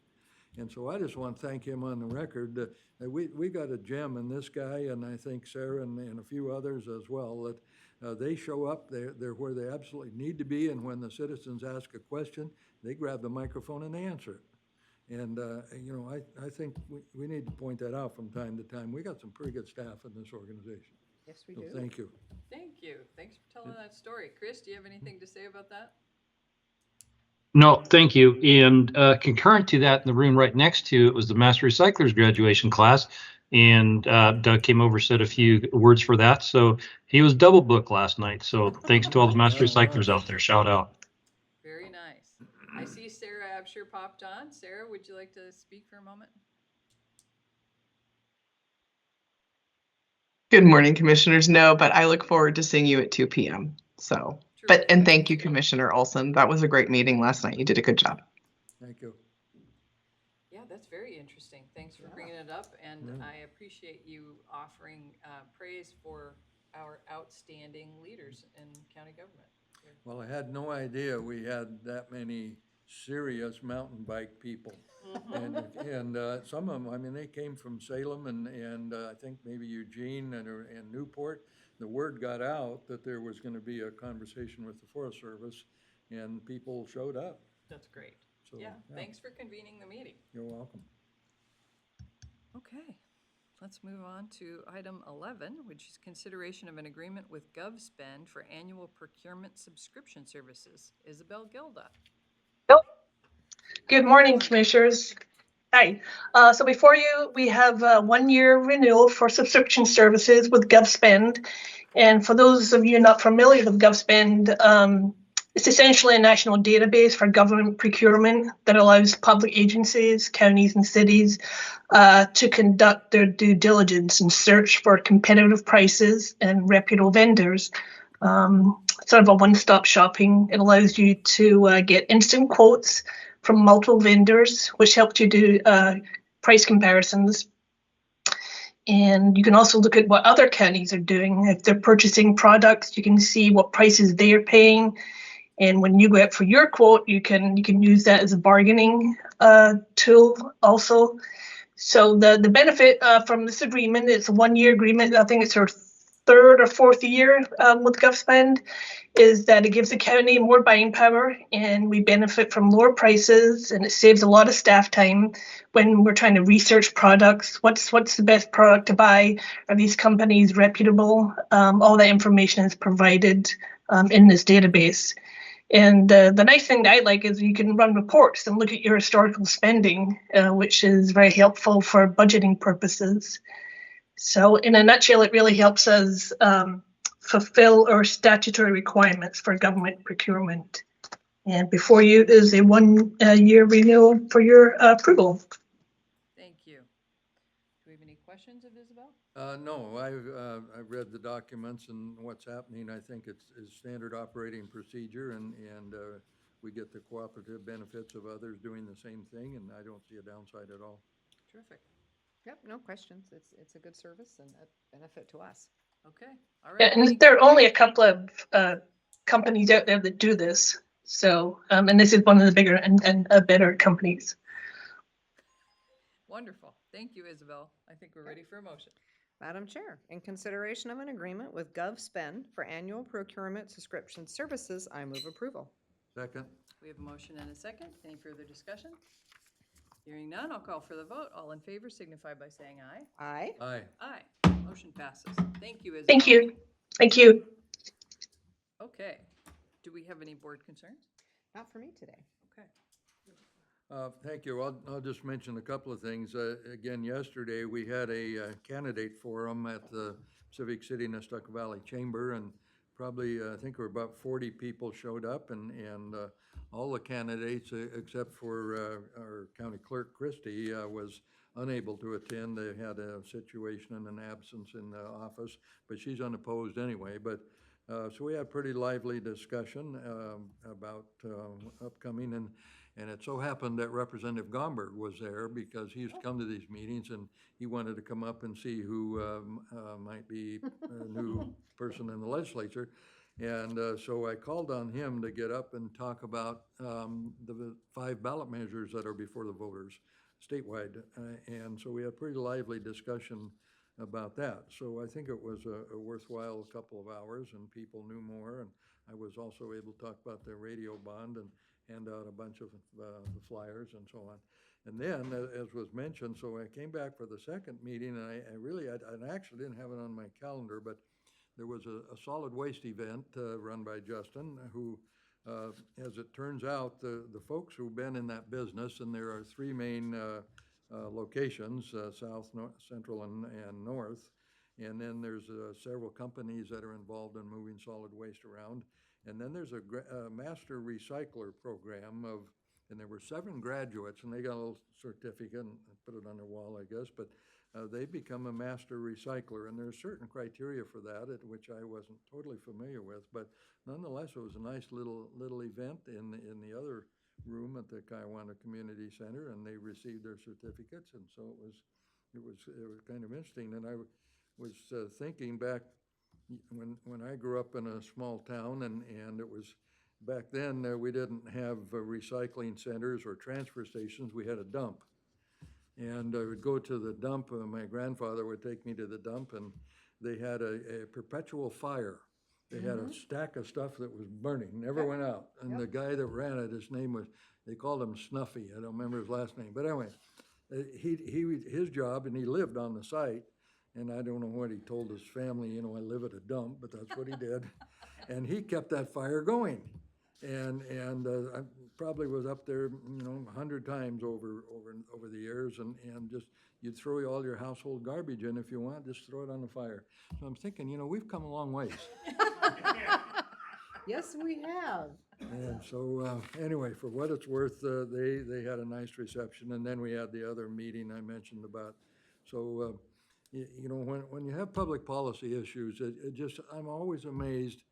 S7: And so I just want to thank him on the record that we got a gem in this guy, and I think Sarah and a few others as well, that they show up, they're where they absolutely need to be, and when the citizens ask a question, they grab the microphone and they answer it. And, I think we need to point that out from time to time. We got some pretty good staff in this organization.
S1: Yes, we
S7: So
S1: do.
S7: thank you.
S1: Thank you. Thanks for telling that story. Chris, do you have anything to say about that?
S12: No, thank you. And concurrent to that, in the room right next to it was the Master Recyclers graduation class. And Doug came over, said a few words for that. So he was double booked last night. So thanks to all the Master Recyclers out there. Shout out.
S1: Very nice. I see Sarah Absher popped on. Sarah, would you like to speak for a moment?
S13: Good morning, commissioners. No, but I look forward to seeing you at 2 p.m. So, and thank you, Commissioner Olson. That was a great meeting last night. You did a good job.
S7: Thank you.
S1: Yeah, that's very interesting. Thanks for bringing it up, and I appreciate you offering praise for our outstanding leaders in county government.
S7: Well, I had no idea we had that many serious mountain bike people. And some of them, I mean, they came from Salem and I think maybe Eugene and Newport. The word got out that there was going to be a conversation with the Forest Service, and people showed up.
S1: That's great.
S7: So,
S1: Yeah, thanks for convening the meeting.
S7: You're welcome.
S1: Okay, let's move on to item 11, which is consideration of an agreement with GovSpend for annual procurement subscription services. Isabel Gilda.
S14: Good morning, Commissioners. Hi. So before you, we have a 1-year renewal for subscription services with GovSpend. And for those of you not familiar with GovSpend, it's essentially a national database for government procurement that allows public agencies, counties, and cities to conduct their due diligence and search for competitive prices and reputable vendors. Sort of a one-stop shopping. It allows you to get instant quotes from multiple vendors, which helps you do price comparisons. And you can also look at what other counties are doing. If they're purchasing products, you can see what prices they're paying. And when you go out for your quote, you can use that as a bargaining tool also. So the benefit from this agreement, it's a 1-year agreement. I think it's our 3rd or 4th year with GovSpend, is that it gives the county more buying power, and we benefit from lower prices, and it saves a lot of staff time when we're trying to research products. What's the best product to buy? Are these companies reputable? All that information is provided in this database. And the nice thing that I like is you can run reports and look at your historical spending, which is very helpful for budgeting purposes. So in a nutshell, it really helps us fulfill our statutory requirements for government procurement. And before you is a one-year renewal for your approval.
S1: Thank you. Do we have any questions of Isabel?
S7: No, I've read the documents and what's happening. I think it's standard operating procedure and we get the cooperative benefits of others doing the same thing, and I don't see a downside at all.
S4: Terrific. Yep, no questions. It's a good service and a benefit to us.
S1: Okay, all
S14: Yeah,
S1: right.
S14: and there are only a couple of companies out there that do this. So, and this is one of the bigger and better companies.
S1: Wonderful. Thank you, Isabel. I think we're ready for a motion.
S4: Madam Chair, in consideration of an agreement with GovSpend for annual procurement subscription services, I move approval.
S7: Second?
S1: We have a motion and a second. Any further discussion? Hearing none, I'll call for the vote. All in favor signify by saying aye.
S4: Aye.
S7: Aye.
S1: Aye. Motion passes. Thank you, Isabel.
S14: Thank you. Thank you.
S1: Okay. Do we have any board concerns?
S4: Not for me today.
S1: Okay.
S7: Thank you. I'll just mention a couple of things. Again, yesterday, we had a candidate forum at the Civic City Nestucca Valley Chamber, and probably, I think there were about 40 people showed up, and all the candidates, except for our county clerk, Christie, was unable to attend. They had a situation and an absence in the office, but she's unopposed anyway. But so we had a pretty lively discussion about upcoming, and it so happened that Representative Gomberg was there because he used to come to these meetings, and he wanted to come up and see who might be a new person in the legislature. And so I called on him to get up and talk about the 5 ballot measures that are before the voters statewide. And so we had a pretty lively discussion about that. So I think it was a worthwhile couple of hours, and people knew more. And I was also able to talk about the radio bond and hand out a bunch of the flyers and so on. And then, as was mentioned, so I came back for the second meeting, and I actually didn't have it on my calendar, but there was a solid waste event run by Justin, who, as it turns out, the folks who've been in that business, and there are 3 main locations, south, central, and north, and then there's several companies that are involved in moving solid waste around. And then there's a master recycler program and there were 7 graduates, and they got a little certificate and put it on their wall, I guess, but they become a master recycler, and there's certain criteria for that, which I wasn't totally familiar with, but nonetheless, it was a nice little event in the other room at the Kiwanis Community Center, and they received their certificates, and so it was kind of interesting. And I was thinking back when I grew up in a small town, and it was back then we didn't have recycling centers or transfer stations. We had a dump, and I would go to the dump. My grandfather would take me to the dump, and they had a perpetual fire. They had a stack of stuff that was burning, never went out. And the guy that ran it, his name was, they called him Snuffy. I don't remember his last name, but anyway, his job, and he lived on the site. And I don't know what he told his family, I live at a dump, but that's what he did. And he kept that fire going. And I probably was up there, 100 times over the years, and just, you'd throw all your household garbage in if you want, just throw it on the fire. So I'm thinking, we've come a long ways.
S4: Yes, we have.
S7: And so, anyway, for what it's worth, they had a nice reception, and then we had the other meeting I mentioned about. So, when you have public policy issues, I'm always amazed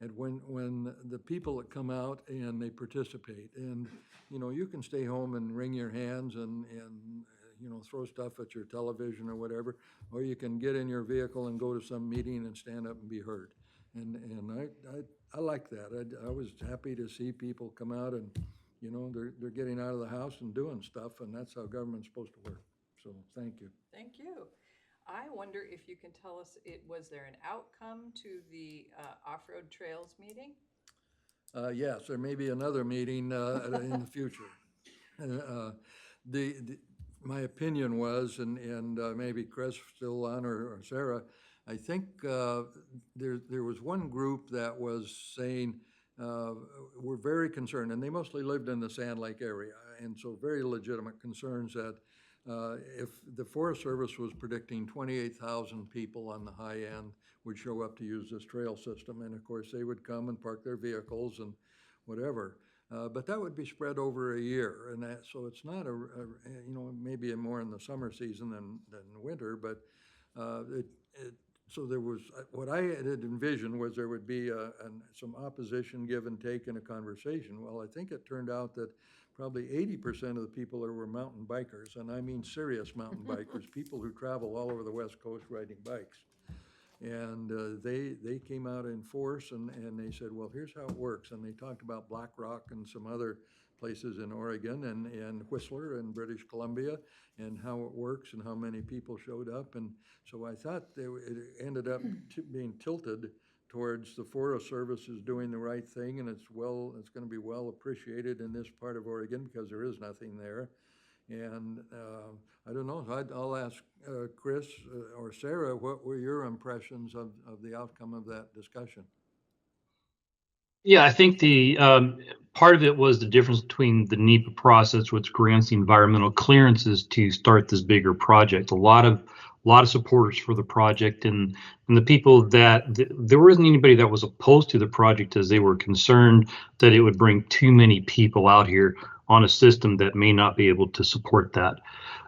S7: at when the people that come out and they participate. And, you can stay home and wring your hands and throw stuff at your television or whatever, or you can get in your vehicle and go to some meeting and stand up and be heard. And I like that. I was happy to see people come out and, they're getting out of the house and doing stuff, and that's how government's supposed to work. So, thank you.
S1: Thank you. I wonder if you can tell us, was there an outcome to the off-road trails meeting?
S7: Yes, there may be another meeting in the future. My opinion was, and maybe Chris still on or Sarah, I think there was one group that was saying we're very concerned, and they mostly lived in the Sand Lake area, and so very legitimate concerns that if the Forest Service was predicting 28,000 people on the high end would show up to use this trail system, and of course they would come and park their vehicles and whatever. But that would be spread over a year, and that, so it's not maybe more in the summer season than winter, but so there was, what I had envisioned was there would be some opposition, give and take, in a conversation. Well, I think it turned out that probably 80% of the people there were mountain bikers, and I mean serious mountain bikers, people who travel all over the West Coast riding bikes. And they came out in force, and they said, well, here's how it works. And they talked about Black Rock and some other places in Oregon and Whistler and British Columbia, and how it works and how many people showed up. And so I thought it ended up being tilted towards the Forest Service is doing the right thing, and it's going to be well appreciated in this part of Oregon because there is nothing there. And I don't know, I'll ask Chris or Sarah, what were your impressions of the outcome of that discussion?
S12: Yeah, I think the part of it was the difference between the NEPA process, which grants the environmental clearances to start this bigger project. A lot of supporters for the project, and the people that there wasn't anybody that was opposed to the project, as they were concerned that it would bring too many people out here on a system that may not be able to support that.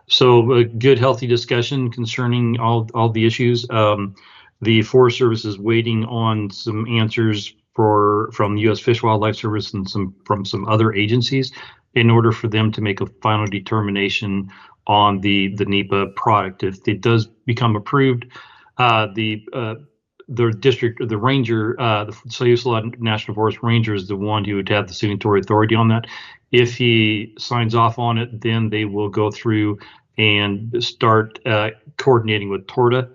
S12: So a good, healthy discussion concerning all the issues. The Forest Service is waiting on some answers from the U.S. Fish and Wildlife Service and from some other agencies in order for them to make a final determination on the NEPA product. If it does become approved, the district, the ranger, the Sayula National Forest Ranger is the one who would have the signatory authority on that. If he signs off on it, then they will go through and start coordinating with TORTA,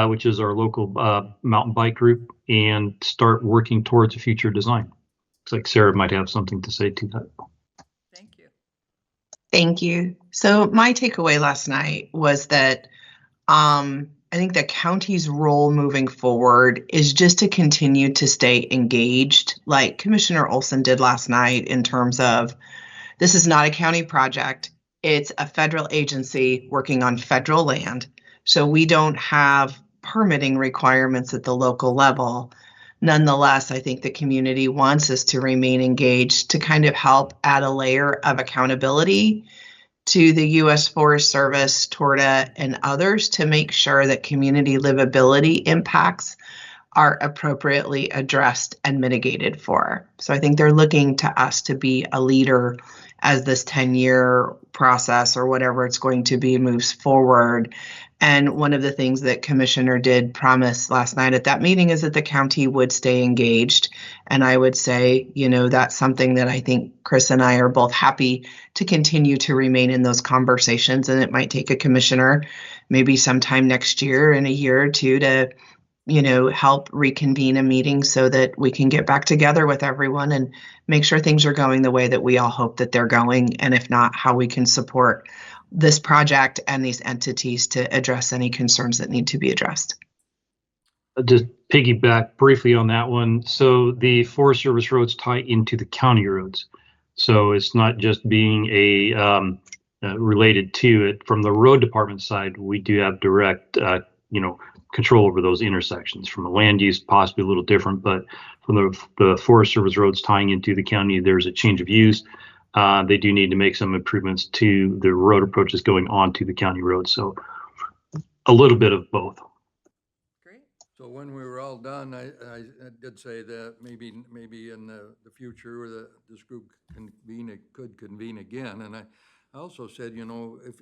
S12: which is our local mountain bike group, and start working towards a future design. Looks like Sarah might have something to say to that.
S1: Thank you.
S13: Thank you. So my takeaway last night was that I think the county's role moving forward is just to continue to stay engaged, like Commissioner Olson did last night, in terms of this is not a county project. It's a federal agency working on federal land. So we don't have permitting requirements at the local level. Nonetheless, I think the community wants us to remain engaged to kind of help add a layer of accountability to the U.S. Forest Service, TORTA, and others to make sure that community livability impacts are appropriately addressed and mitigated for. So I think they're looking to us to be a leader as this 10-year process or whatever it's going to be moves forward. And one of the things that Commissioner did promise last night at that meeting is that the county would stay engaged. And I would say, that's something that I think Chris and I are both happy to continue to remain in those conversations. And it might take a commissioner maybe sometime next year, in a year or two, to help reconvene a meeting so that we can get back together with everyone and make sure things are going the way that we all hope that they're going. And if not, how we can support this project and these entities to address any concerns that need to be addressed.
S12: Just piggyback briefly on that one. So the Forest Service roads tie into the county roads. So it's not just being related to it. From the road department side, we do have direct, control over those intersections. From a land use, possibly a little different, but from the Forest Service roads tying into the county, there's a change of use. They do need to make some improvements to the road approaches going onto the county road. So a little bit of both.
S1: Great.
S7: So when we were all done, I did say that maybe in the future this group could convene again. And I also said, if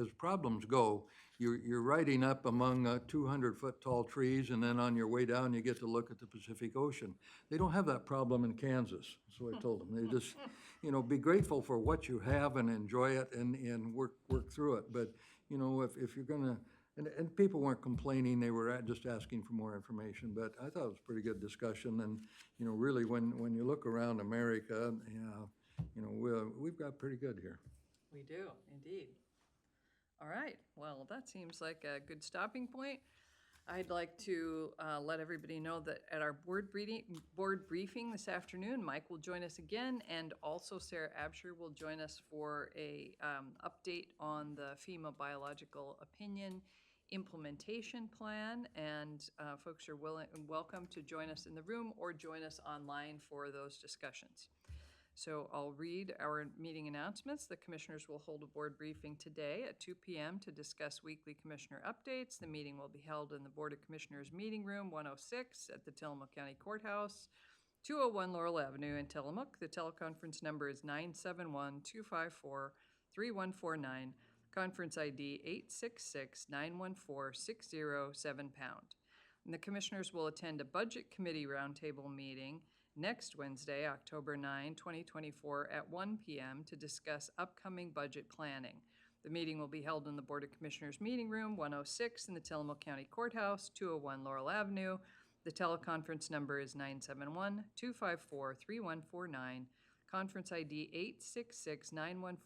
S7: as problems go, you're riding up among 200-foot tall trees, and then on your way down, you get to look at the Pacific Ocean. They don't have that problem in Kansas, so I told them. They just, be grateful for what you have and enjoy it and work through it. But, if you're gonna, and people weren't complaining, they were just asking for more information. But I thought it was a pretty good discussion. And, really when you look around America, we've got pretty good here.
S1: We do, indeed. All right, well, that seems like a good stopping point. I'd like to let everybody know that at our board briefing this afternoon, Mike will join us again, and also Sarah Absher will join us for a update on the FEMA biological opinion implementation plan, and folks are welcome to join us in the room or join us online for those discussions. So I'll read our meeting announcements. The commissioners will hold a board briefing today at 2 p.m. to discuss weekly commissioner updates. The meeting will be held in the Board of Commissioners Meeting Room 106 at the Tillamook County Courthouse, 201 Laurel Avenue in Tillamook. The teleconference number is 971-254-3149, conference ID 866-914-607#. And the commissioners will attend a Budget Committee Roundtable meeting next Wednesday, October 9, 2024, at 1 p.m. to discuss upcoming budget planning. The meeting will be held in the Board of Commissioners Meeting Room 106 in the Tillamook County Courthouse, 201 Laurel Avenue. The teleconference number is 971-254-3149, conference ID 866-914.